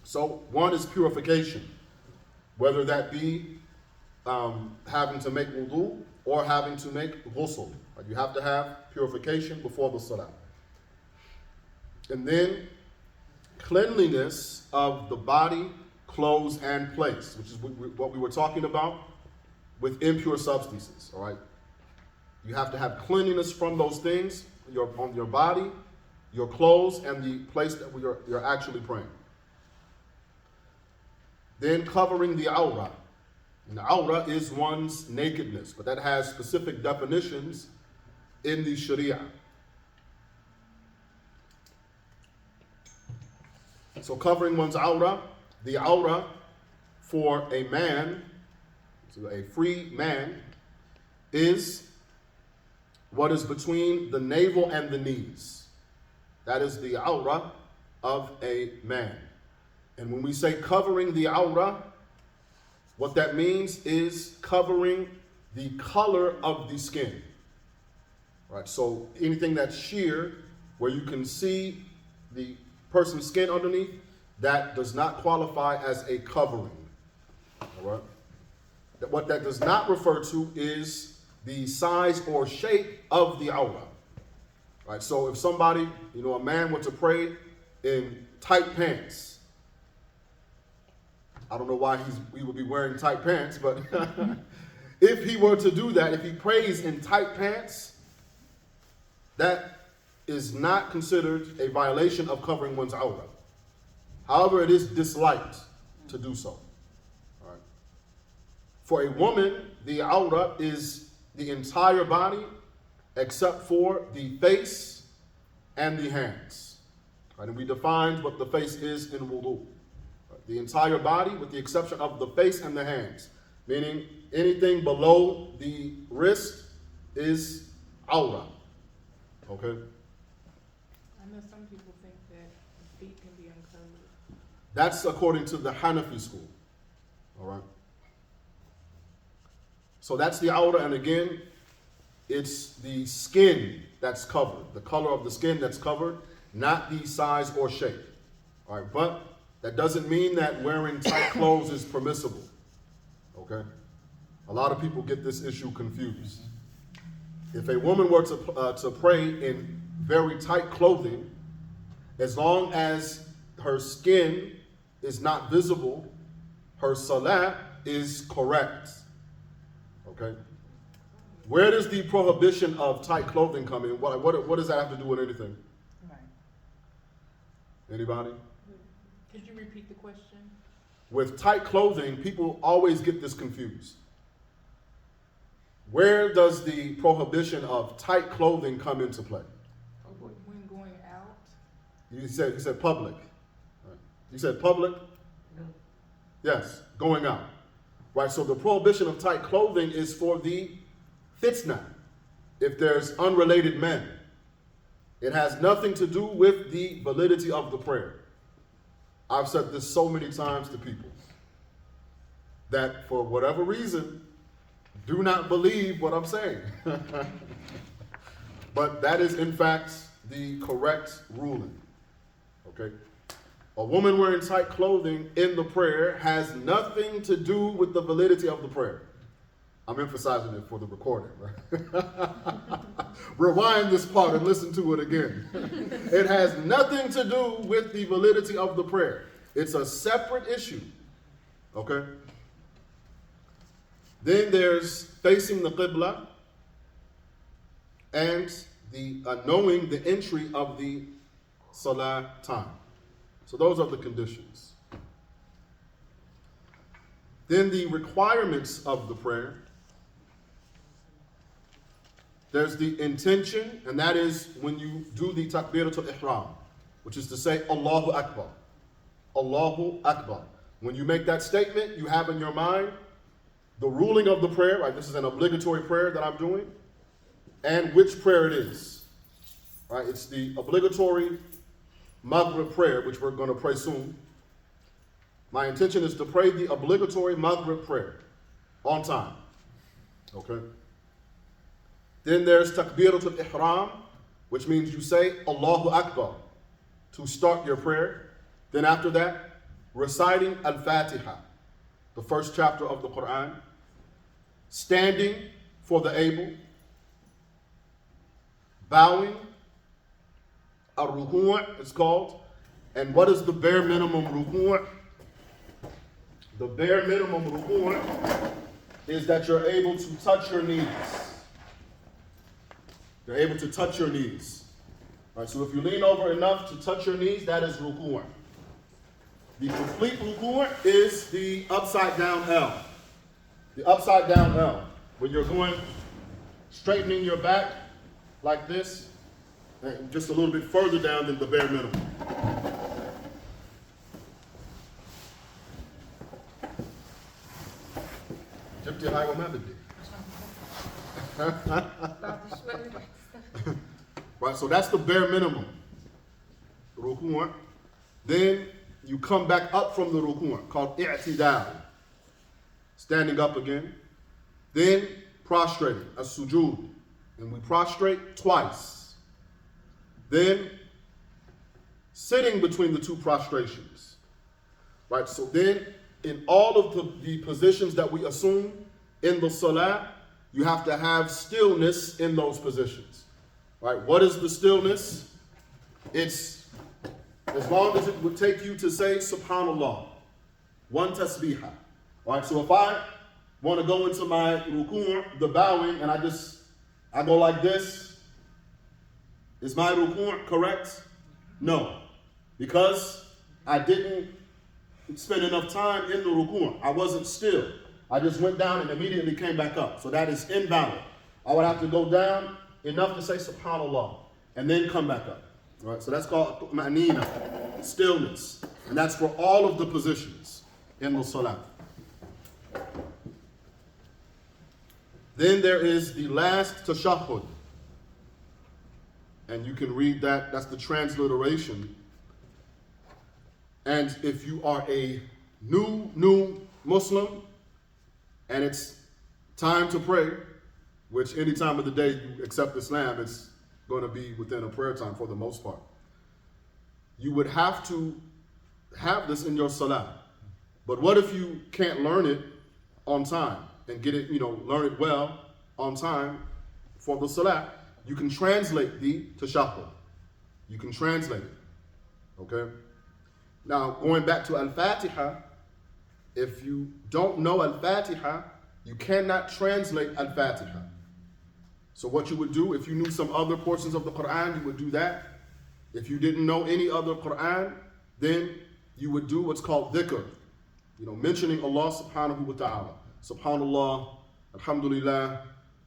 So one is purification, whether that be having to make wudu or having to make ghusl. Right? You have to have purification before the salah. And then cleanliness of the body, clothes, and place, which is what we were talking about with impure substances, all right? You have to have cleanliness from those things, on your body, your clothes, and the place that you're actually praying. Then covering the awrah. And the awrah is one's nakedness, but that has specific definitions in the Sharia. So covering one's awrah, the awrah for a man, so a free man, is what is between the navel and the knees. That is the awrah of a man. And when we say covering the awrah, what that means is covering the color of the skin. Right? So anything that's sheer, where you can see the person's skin underneath, that does not qualify as a covering. All right? What that does not refer to is the size or shape of the awrah. Right? So if somebody, a man were to pray in tight pants, I don't know why he would be wearing tight pants, but if he were to do that, if he prays in tight pants, that is not considered a violation of covering one's awrah. However, it is disliked to do so. All right. For a woman, the awrah is the entire body except for the face and the hands. Right? And we defined what the face is in wudu. The entire body with the exception of the face and the hands, meaning anything below the wrist is awrah. Okay? I know some people think that the feet can be uncovered. That's according to the Hanafi school. All right? So that's the awrah, and again, it's the skin that's covered, the color of the skin that's covered, not the size or shape. All right, but that doesn't mean that wearing tight clothes is permissible. Okay? A lot of people get this issue confused. If a woman were to pray in very tight clothing, as long as her skin is not visible, her salah is correct. Okay? Where does the prohibition of tight clothing come in? What does that have to do with anything? Right. Anybody? Could you repeat the question? With tight clothing, people always get this confused. Where does the prohibition of tight clothing come into play? When going out? You said public. Right. You said public? No. Yes, going out. Right, so the prohibition of tight clothing is for the fitna, if there's unrelated men. It has nothing to do with the validity of the prayer. I've said this so many times to people that for whatever reason, do not believe what I'm saying. But that is in fact the correct ruling. Okay? A woman wearing tight clothing in the prayer has nothing to do with the validity of the prayer. I'm emphasizing it for the recording, right? Rewind this part and listen to it again. It has nothing to do with the validity of the prayer. It's a separate issue. Okay? Then there's facing the qibla and the knowing the entry of the salah time. So those are the conditions. Then the requirements of the prayer. There's the intention, and that is when you do the takbiratul ihram, which is to say Allahu Akbar. Allahu Akbar. When you make that statement, you have in your mind the ruling of the prayer, right? This is an obligatory prayer that I'm doing, and which prayer it is. Right? It's the obligatory Maghrib prayer, which we're going to pray soon. My intention is to pray the obligatory Maghrib prayer on time. Okay? Then there's Takbiratul Ihram, which means you say Allahu Akbar to start your prayer. Then after that, reciting Al-Fatiha, the first chapter of the Quran, standing for the able. Bowing, ar-ruku' it's called. And what is the bare minimum ruku'? The bare minimum ruku' is that you're able to touch your knees. You're able to touch your knees. All right, so if you lean over enough to touch your knees, that is ruku'. The complete ruku' is the upside down L. The upside down L. When you're going, straightening your back like this, and just a little bit further down than the bare minimum. جبت هاي وما بدي. Right, so that's the bare minimum. Ruku'. Then you come back up from the ruku', called i'tidal. Standing up again. Then prostrating, as-sujud. And we prostrate twice. Then sitting between the two prostrations. Right, so then in all of the positions that we assume in the salah, you have to have stillness in those positions. Right? What is the stillness? It's as long as it would take you to say subhanallah, one tasbihah. Right? So if I want to go into my ruku', the bowing, and I go like this, is my ruku' correct? No. Because I didn't spend enough time in the ruku'. I wasn't still. I just went down and immediately came back up. So that is invalid. I would have to go down enough to say subhanallah and then come back up. All right, so that's called ma'nina, stillness. And that's for all of the positions in the salah. Then there is the last tashahhud. And you can read that, that's the transliteration. And if you are a new Muslim and it's time to pray, which any time of the day you accept Islam, it's going to be within a prayer time for the most part. You would have to have this in your salah. But what if you can't learn it on time and get it, learn it well on time for the salah? You can translate the tashahhud. You can translate it. Okay? Now, going back to Al-Fatiha, if you don't know Al-Fatiha, you cannot translate Al-Fatiha. So what you would do, if you knew some other portions of the Quran, you would do that. If you didn't know any other Quran, then you would do what's called dhikr. Mentioning Allah subhanahu wa ta'ala. Subhanallah, Alhamdulillah,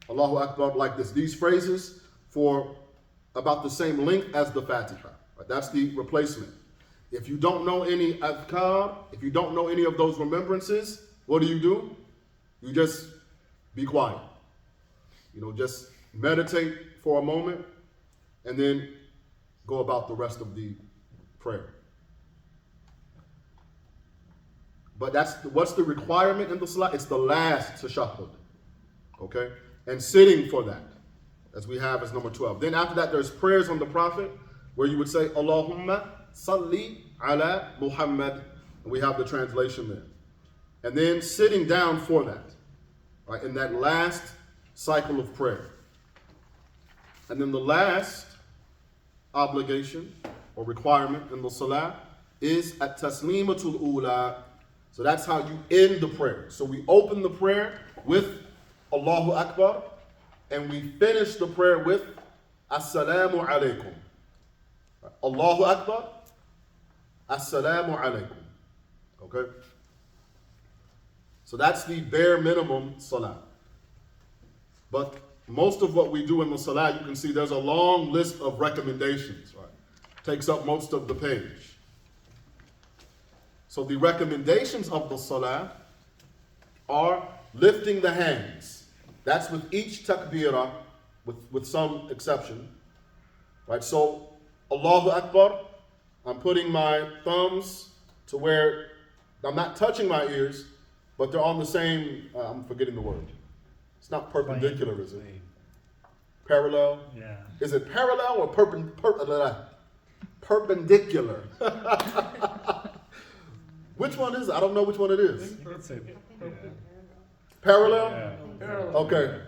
Allahu Akbar, like this. These phrases for about the same length as the Fatiha. Right? That's the replacement. If you don't know any adhkar, if you don't know any of those remembrances, what do? You just be quiet. Just meditate for a moment and then go about the rest of the prayer. But what's the requirement in the salah? It's the last tashahhud. Okay? And sitting for that, as we have as number 12. Then after that, there's prayers on the Prophet where you would say, Allahumma salli ala Muhammad. And we have the translation there. And then sitting down for that, right, in that last cycle of prayer. And then the last obligation or requirement in the salah is at taslimatul ula. So that's how you end the prayer. So we open the prayer with Allahu Akbar and we finish the prayer with Assalamu alaikum. Allahu Akbar, Assalamu alaikum. Okay? So that's the bare minimum salah. But most of what we do in the salah, you can see there's a long list of recommendations, right? Takes up most of the page. So the recommendations of the salah are lifting the hands. That's with each takbirah, with some exception. Right? So Allahu Akbar, I'm putting my thumbs to where I'm not touching my ears, but they're on the same, I'm forgetting the word. It's not perpendicular, is it? Parallel? Yeah. Is it parallel or perpendicular? Which one is it? I don't know which one it is. It's a, Parallel? yeah. Parallel. Okay.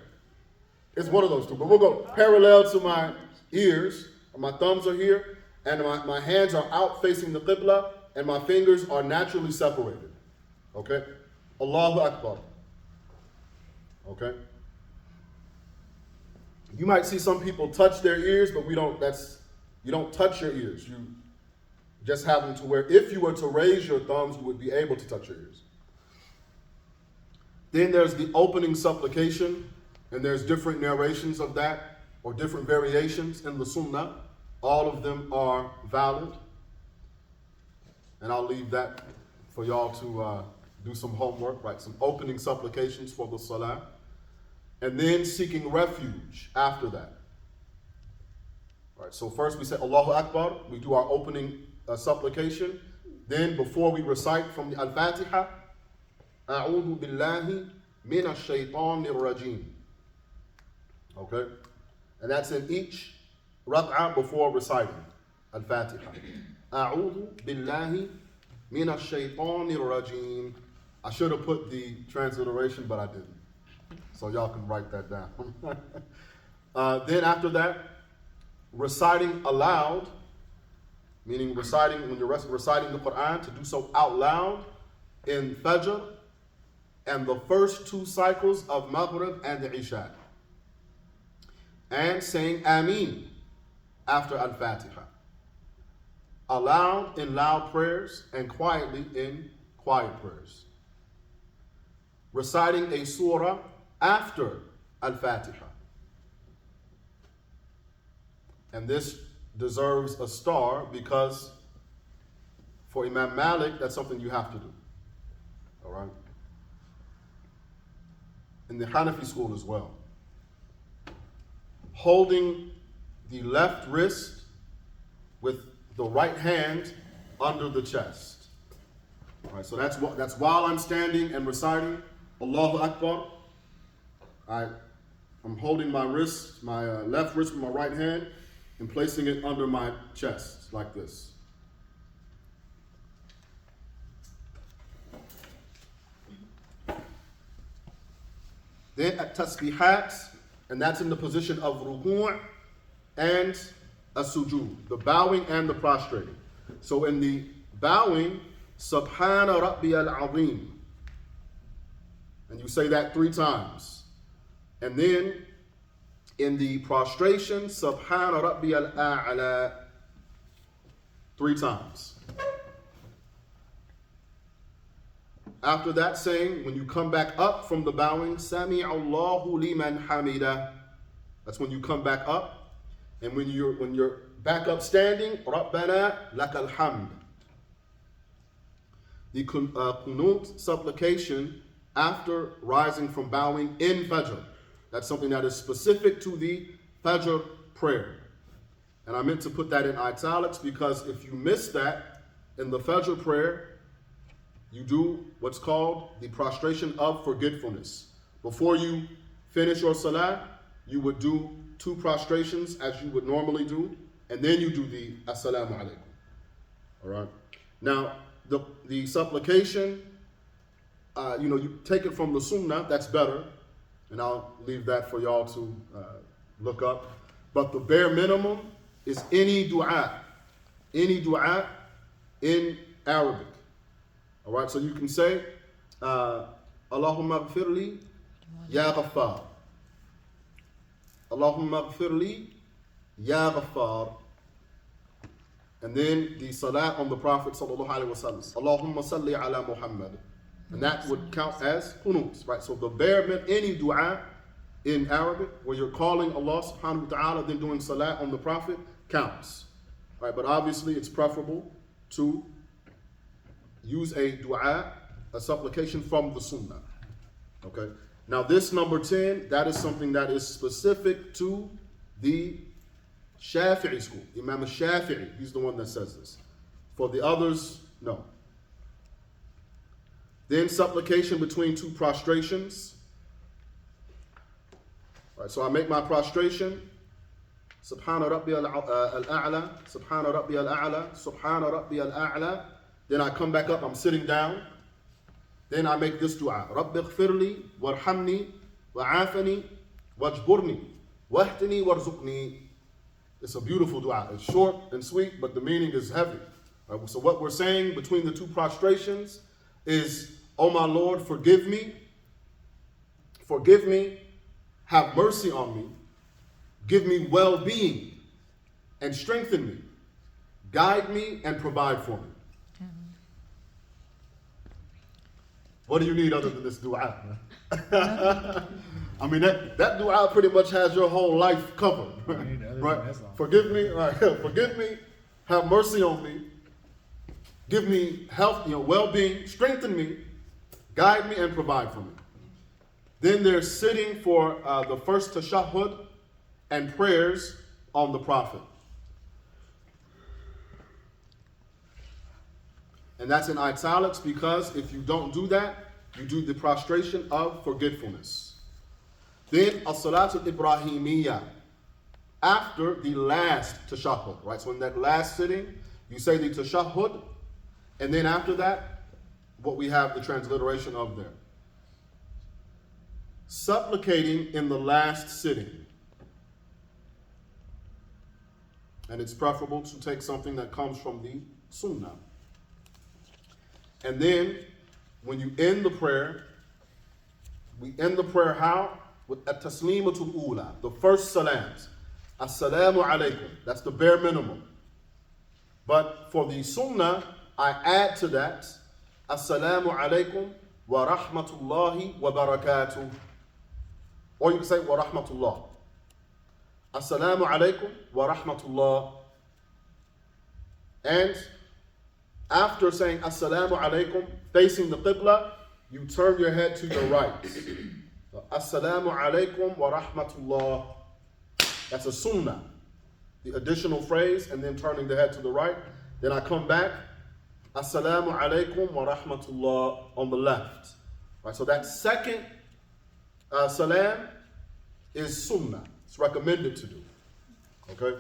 It's one of those two. But we'll go parallel to my ears. My thumbs are here, and my hands are out facing the Qibla, and my fingers are naturally separated. Okay? Allahu Akbar. Okay? You might see some people touch their ears, but you don't touch your ears. You just have them to where if you were to raise your thumbs, you would be able to touch your ears. Then there's the opening supplication, and there's different narrations of that, or different variations in the Sunnah. All of them are valid. And I'll leave that for y'all to do some homework, right? Some opening supplications for the Salah. And then seeking refuge after that. All right, so first we say Allahu Akbar, we do our opening supplication. Then before we recite from the Al-Fatiha, A'udhu billahi minash shaitanir rajim. Okay? And that's in each rak'ah before reciting Al-Fatiha. A'udhu billahi minash shaitanir rajim. I should have put the transliteration, but I didn't. So y'all can write that down. Then after that, reciting aloud, meaning reciting when you're reciting the Quran, to do so out loud in Fajr and the first 2 cycles of Maghrib and the Isha. And saying Ameen after Al-Fatiha. Aloud in loud prayers and quietly in quiet prayers. Reciting a surah after Al-Fatiha. And this deserves a star because for Imam Malik, that's something you have to do. All right? In the Hanafi school as well. Holding the left wrist with the right hand under the chest. All right, so that's while I'm standing and reciting Allahu Akbar. I'm holding my wrist, my left wrist with my right hand, and placing it under my chest, like this. Then at tasbihat, and that's in the position of ruku' and a sujood, the bowing and the prostrating. So in the bowing, Subhana Rabbi al-Azim, and you say that 3 times. And then in the prostration, Subhana Rabbi al-A'la, 3 times. After that saying, when you come back up from the bowing, Sami Allahu liman hamida. That's when you come back up. And when you're back up standing, Rabbana lakal hamd. The Qunut supplication after rising from bowing in Fajr. That's something that is specific to the Fajr prayer. And I meant to put that in italics because if you miss that in the Fajr prayer, you do what's called the prostration of forgetfulness. Before you finish your salah, you would do 2 prostrations as you would normally do, and then you do the assalamu alaikum. All right. Now, the supplication, you take it from the sunnah, that's better, and I'll leave that for y'all to look up. But the bare minimum is any dua in Arabic. All right, so you can say, Allahumma gfirli ya ghaffar. Allahumma gfirli ya ghaffar. And then the salat on the Prophet sallallahu alaihi wasallam. Allahumma salli ala Muhammad. And that would count as qunut, right? So the bare minimum, any dua in Arabic where you're calling Allah subhanahu wa ta'ala, then doing salat on the Prophet counts. Right, but obviously it's preferable to use a dua, a supplication from the sunnah. Okay. Now this number 10, that is something that is specific to the Shafi'i school. Imam al-Shafi'i, he's the one that says this. For the others, no. Then supplication between 2 prostrations. All right, so I make my prostration. Subhana Rabbi al-A'la, Subhana Rabbi al-A'la, Subhana Rabbi al-A'la. Then I come back up, I'm sitting down. Then I make this dua. Rabbi ghfirli warhamni wa'afani wajburni, wahdini warzuqni. It's a beautiful dua. It's short and sweet, but the meaning is heavy. Right, so what we're saying between the two prostrations is, oh my Lord, forgive me, have mercy on me, give me well-being and strengthen me, guide me and provide for me. What do you need other than this dua? I mean, that dua pretty much has your whole life covered. Right? Forgive me, right? Forgive me, have mercy on me, give me health, well-being, strengthen me, guide me, and provide for me. Then they're sitting for the first tashahhud and prayers on the Prophet. And that's in italics because if you don't do that, you do the prostration of forgetfulness. Then as-salatu al-Ibrahimiyya, after the last tashahhud, right? So in that last sitting, you say the tashahhud, and then after that, what we have the transliteration of there. Supplicating in the last sitting. And it's preferable to take something that comes from the sunnah. And then, when you end the prayer, we end the prayer how? With at-taslimatul ula, the first salams. Assalamu alaikum. That's the bare minimum. But for the sunnah, I add to that, Assalamu alaikum wa rahmatullahi wa barakatuh. Or you can say wa rahmatullah. Assalamu alaikum wa rahmatullah. And after saying Assalamu alaikum, facing the Qibla, you turn your head to your right. So, Assalamu alaikum wa rahmatullah. That's a sunnah. The additional phrase, and then turning the head to the right. Then I come back, Assalamu alaikum wa rahmatullah on the left. Right, so that second salam is sunnah. It's recommended to do. Okay?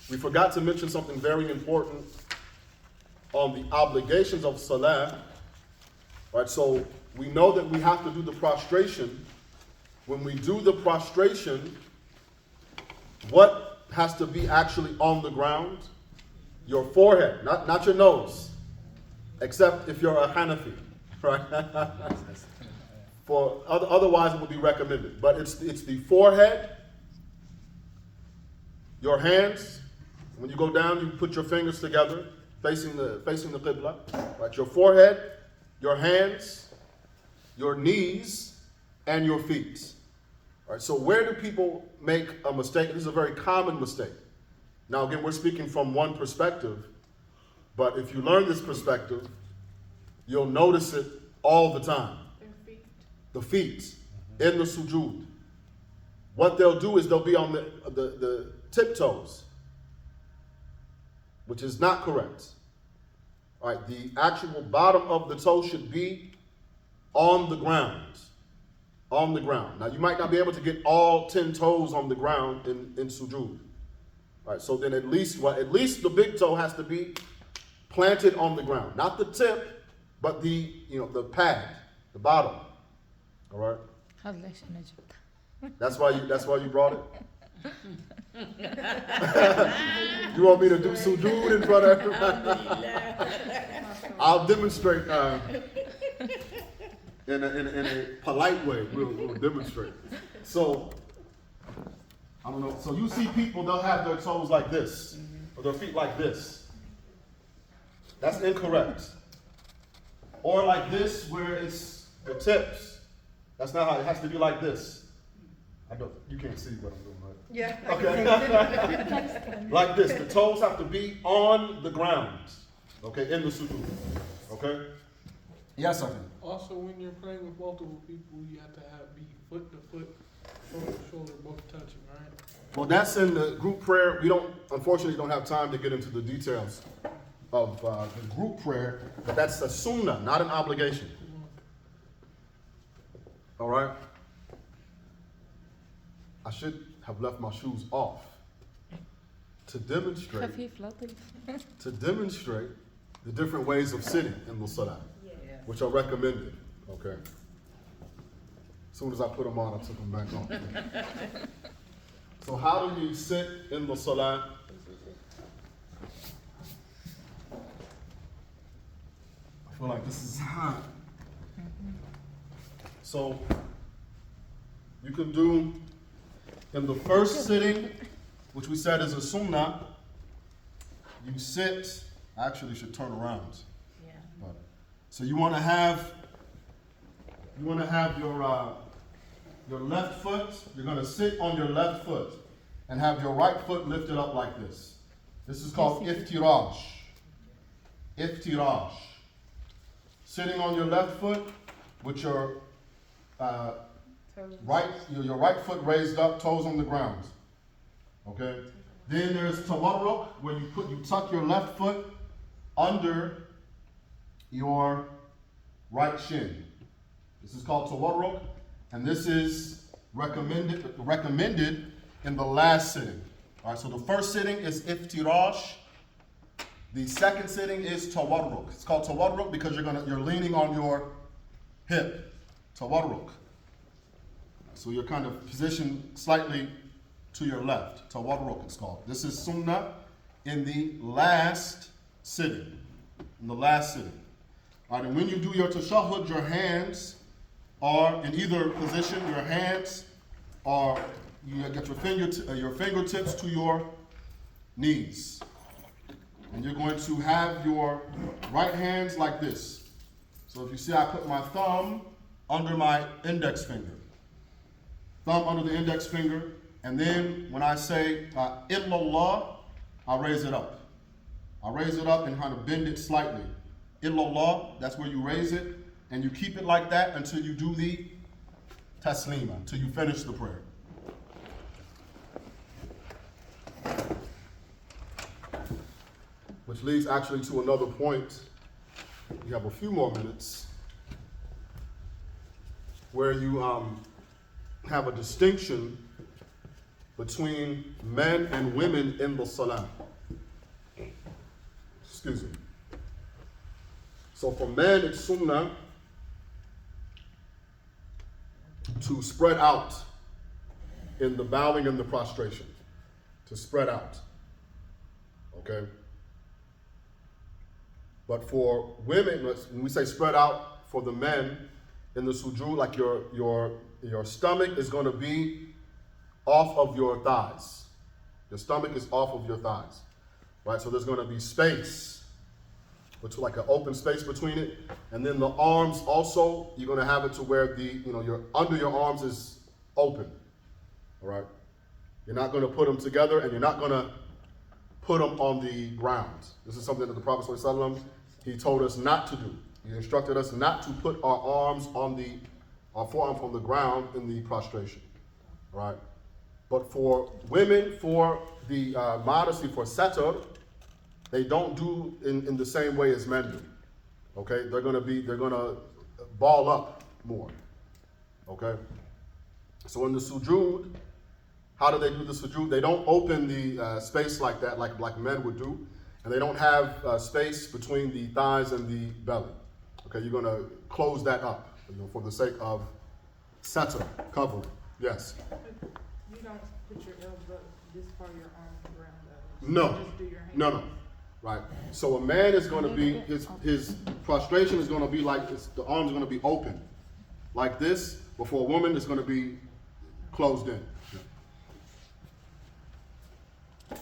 We forgot to mention something very important on the obligations of salam. Right, so we know that we have to do the prostration. When we do the prostration, what has to be actually on the ground? Your forehead, not your nose, except if you're a Hanafi, right? Otherwise it would be recommended. But it's the forehead, your hands. When you go down, you put your fingers together, facing the Qibla. Right? Your forehead, your hands, your knees, and your feet. Right? So where do people make a mistake? This is a very common mistake. Now again, we're speaking from one perspective, but if you learn this perspective, you'll notice it all the time. The feet in the sujood. What they'll do is they'll be on the tiptoes, which is not correct. All right, the actual bottom of the toe should be on the ground. On the ground. Now you might not be able to get all 10 toes on the ground in sujood. All right, so then at least the big toe has to be planted on the ground. Not the tip, but the pad, the bottom. All right? That's why you brought it? You want me to do sujood in front of everybody? I'll demonstrate in a polite way. We'll demonstrate. So, I don't know. So you see people, they'll have their toes like this, or their feet like this. That's incorrect. Or like this, where it's the tips. That's not how it has to be like this. You can't see what I'm doing, right? Yeah. Okay. Like this. The toes have to be on the ground. Okay, in the sujood. Okay? Yes, I can. Also, when you're praying with multiple people, you have to be foot to foot, shoulder to shoulder, both touching, right? Well, that's in the group prayer. We unfortunately don't have time to get into the details of the group prayer, but that's a sunnah, not an obligation. All right? I should have left my shoes off to demonstrate the different ways of sitting in the salah, which are recommended. Okay. As soon as I put them on, I took them back off. So how do you sit in the salah? I feel like this is hot. So you can do in the first sitting, which we said is a sunnah, you sit, I actually should turn around. Yeah. But, so you want to have your left foot, you're going to sit on your left foot and have your right foot lifted up like this. This is called iftirash. Iftirash. Sitting on your left foot with your your right foot raised up, toes on the ground. Okay? Then there's tawarruk, where you tuck your left foot under your right shin. This is called tawarruk, and this is recommended in the last sitting. All right, so the first sitting is iftirash. The second sitting is tawarruk. It's called tawarruk because you're leaning on your hip. Tawarruk. So you're kind of positioned slightly to your left. Tawarruk it's called. This is sunnah in the last sitting. In the last sitting. All right, and when you do your tashahhud, your hands are in either position. Your hands are, you get your fingertips to your knees. And you're going to have your right hands like this. So if you see, I put my thumb under my index finger. Thumb under the index finger. And then when I say illallah, I raise it up. I raise it up and kind of bend it slightly. Illallah, that's where you raise it. And you keep it like that until you do the taslima, until you finish the prayer. Which leads actually to another point. You have a few more minutes where you have a distinction between men and women in the salah. Excuse me. So for men, it's sunnah to spread out in the bowing and the prostration. To spread out. Okay? But for women, when we say spread out for the men in the sujood, like your stomach is going to be off of your thighs. Your stomach is off of your thighs, right? So there's going to be space, like an open space between it, and then the arms also, you're going to have it to where your under your arms is open, all right? You're not going to put them together, and you're not going to put them on the ground. This is something that the Prophet ﷺ, he told us not to do. He instructed us not to put our arms on our forearm from the ground in the prostration, right? But for women, for the modesty, for satar, they don't do in the same way as men do. Okay, they're gonna ball up more. Okay, so in the sujood, how do they do the sujood? They don't open the space like that, like men would do, and they don't have space between the thighs and the belly. Okay, you're gonna close that up, for the sake of satar, covering. Yes. You don't put your elbow this part of your arm around the No. Just do your hand. No. Right. So a man is going to be, his prostration is going to be like this, the arms are going to be open like this, but for a woman it's going to be closed in. Yeah.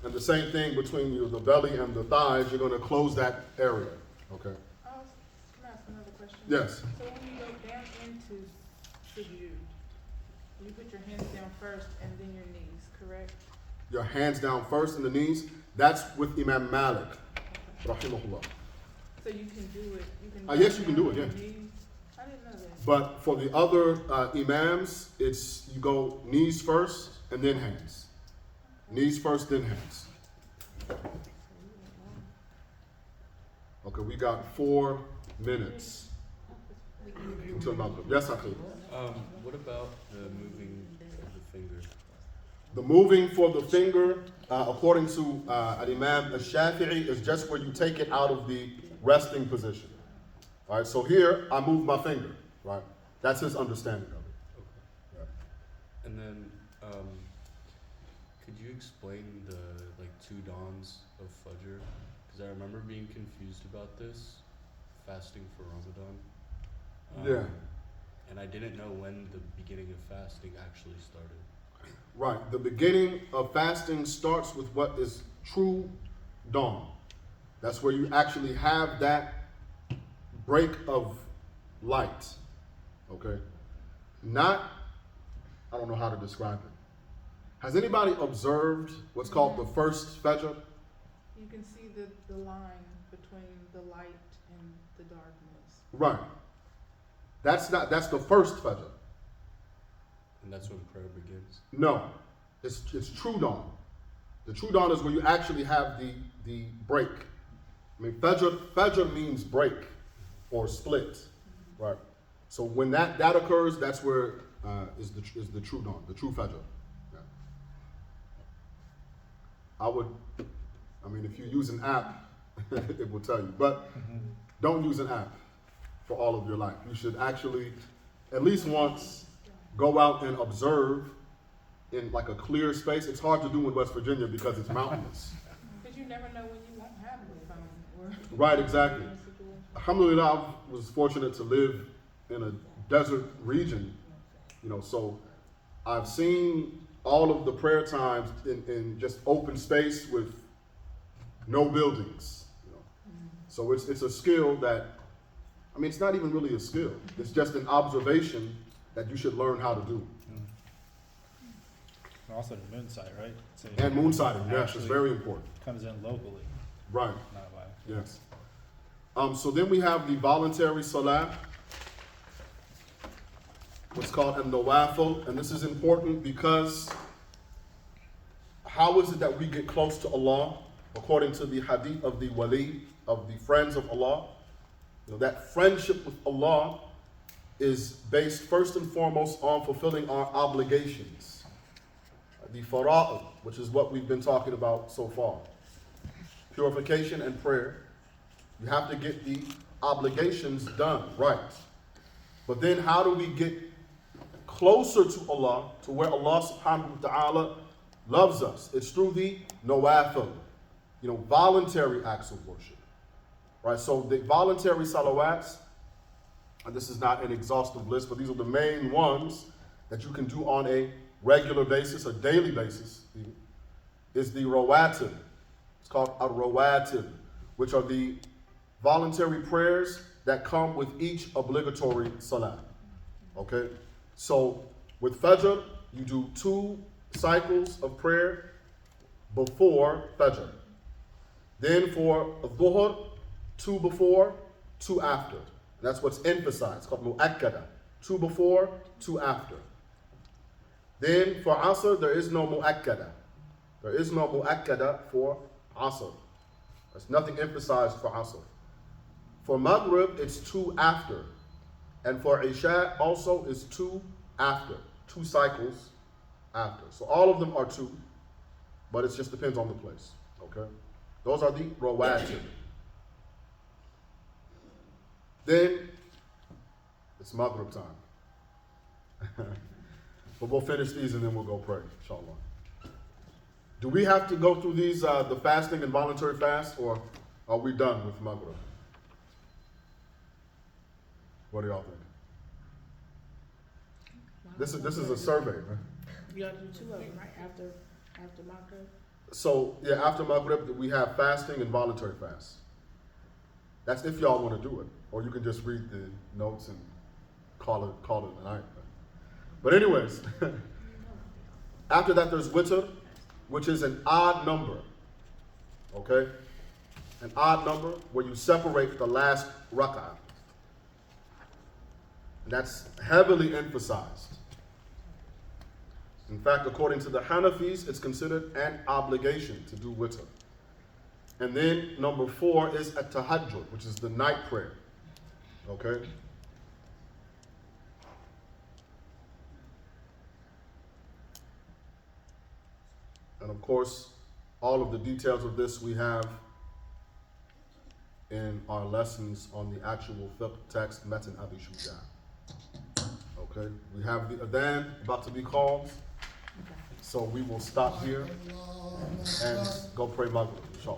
And the same thing between the belly and the thighs, you're going to close that area. Okay. Can I ask another question? Yes. So when you go down into sujood, you put your hands down first and then your knees, correct? Your hands down first and the knees. That's with Imam Malik, rahimahullah. So you can do it. Yes, you can do it. Yeah. I didn't know that. But for the other imams, it's you go knees first and then hands. Knees first, then hands. Okay, we got 4 minutes until Maghrib. Yes, I could. What about the moving of the finger? The moving for the finger, according to Imam al-Shafi'i, is just where you take it out of the resting position. All right, so here I move my finger, right? That's his understanding of it. Okay. Yeah. And then, could you explain the like 2 dawns of Fajr? Because I remember being confused about this, fasting for Ramadan. Yeah. And I didn't know when the beginning of fasting actually started. Right. The beginning of fasting starts with what is true dawn. That's where you actually have that break of light. Okay? Not, I don't know how to describe it. Has anybody observed what's called the first Fajr? You can see the line between the light and the darkness. Right. That's the first Fajr. And that's when prayer begins. No. It's true dawn. The true dawn is where you actually have the break. I mean, Fajr means break or split, right? So when that occurs, that's where is the true dawn, the true Fajr. Yeah. I mean, if you use an app, it will tell you. But don't use an app for all of your life. You should actually, at least once, go out and observe in like a clear space. It's hard to do in West Virginia because it's mountainous. Because you never know when you won't have a phone. Or Right, exactly. Alhamdulillah, I was fortunate to live in a desert region, so I've seen all of the prayer times in just open space with no buildings. So it's a skill that, I mean, it's not even really a skill. It's just an observation that you should learn how to do. And also the moon sight, right? So And moon sighting, yes, it's actually very important. comes in locally, Right, not by. yes. So then we have the voluntary salah, what's called an-nawafil, and this is important because how is it that we get close to Allah? According to the hadith of the wali, of the friends of Allah, that friendship with Allah is based first and foremost on fulfilling our obligations. The fara'id, which is what we've been talking about so far. Purification and prayer. You have to get the obligations done right. But then how do we get closer to Allah, to where Allah subhanahu wa ta'ala loves us? It's through the nawafil, voluntary acts of worship. Right? So the voluntary salawats, and this is not an exhaustive list, but these are the main ones that you can do on a regular basis, a daily basis, is the rawatib. It's called a-rawatib, which are the voluntary prayers that come with each obligatory salah. Okay? So with Fajr, you do 2 cycles of prayer before Fajr. Then for Dhuhr, 2 before, 2 after. That's what's emphasized. It's called mu'akkada. 2 before, 2 after. Then for Asr, there is no mu'akkada. There is no mu'akkada for Asr. There's nothing emphasized for Asr. For Maghrib, it's 2 after. And for Isha also is 2 after. 2 cycles after. So all of them are 2, but it just depends on the place. Okay? Those are the rawatib. Then it's Maghrib time. But we'll finish these and then we'll go pray, inshallah. Do we have to go through these, the fasting and voluntary fast, or are we done with Maghrib? What do y'all think? This is a survey, right? You gotta do 2 of them, right? After Maghrib? So, yeah, after Maghrib, we have fasting and voluntary fast. That's if y'all want to do it. Or you can just read the notes and call it a night. But anyways, after that there's witr, which is an odd number. Okay? An odd number where you separate the last rak'ah. And that's heavily emphasized. In fact, according to the Hanafis, it's considered an obligation to do witr. And then number 4 is at-tahajjud, which is the night prayer. Okay? And of course, all of the details of this we have in our lessons on the actual fiqh text, Matan Abi Shuja. Okay, we have the Adhan about to be called, so we will stop here and go pray Maghrib, inshallah.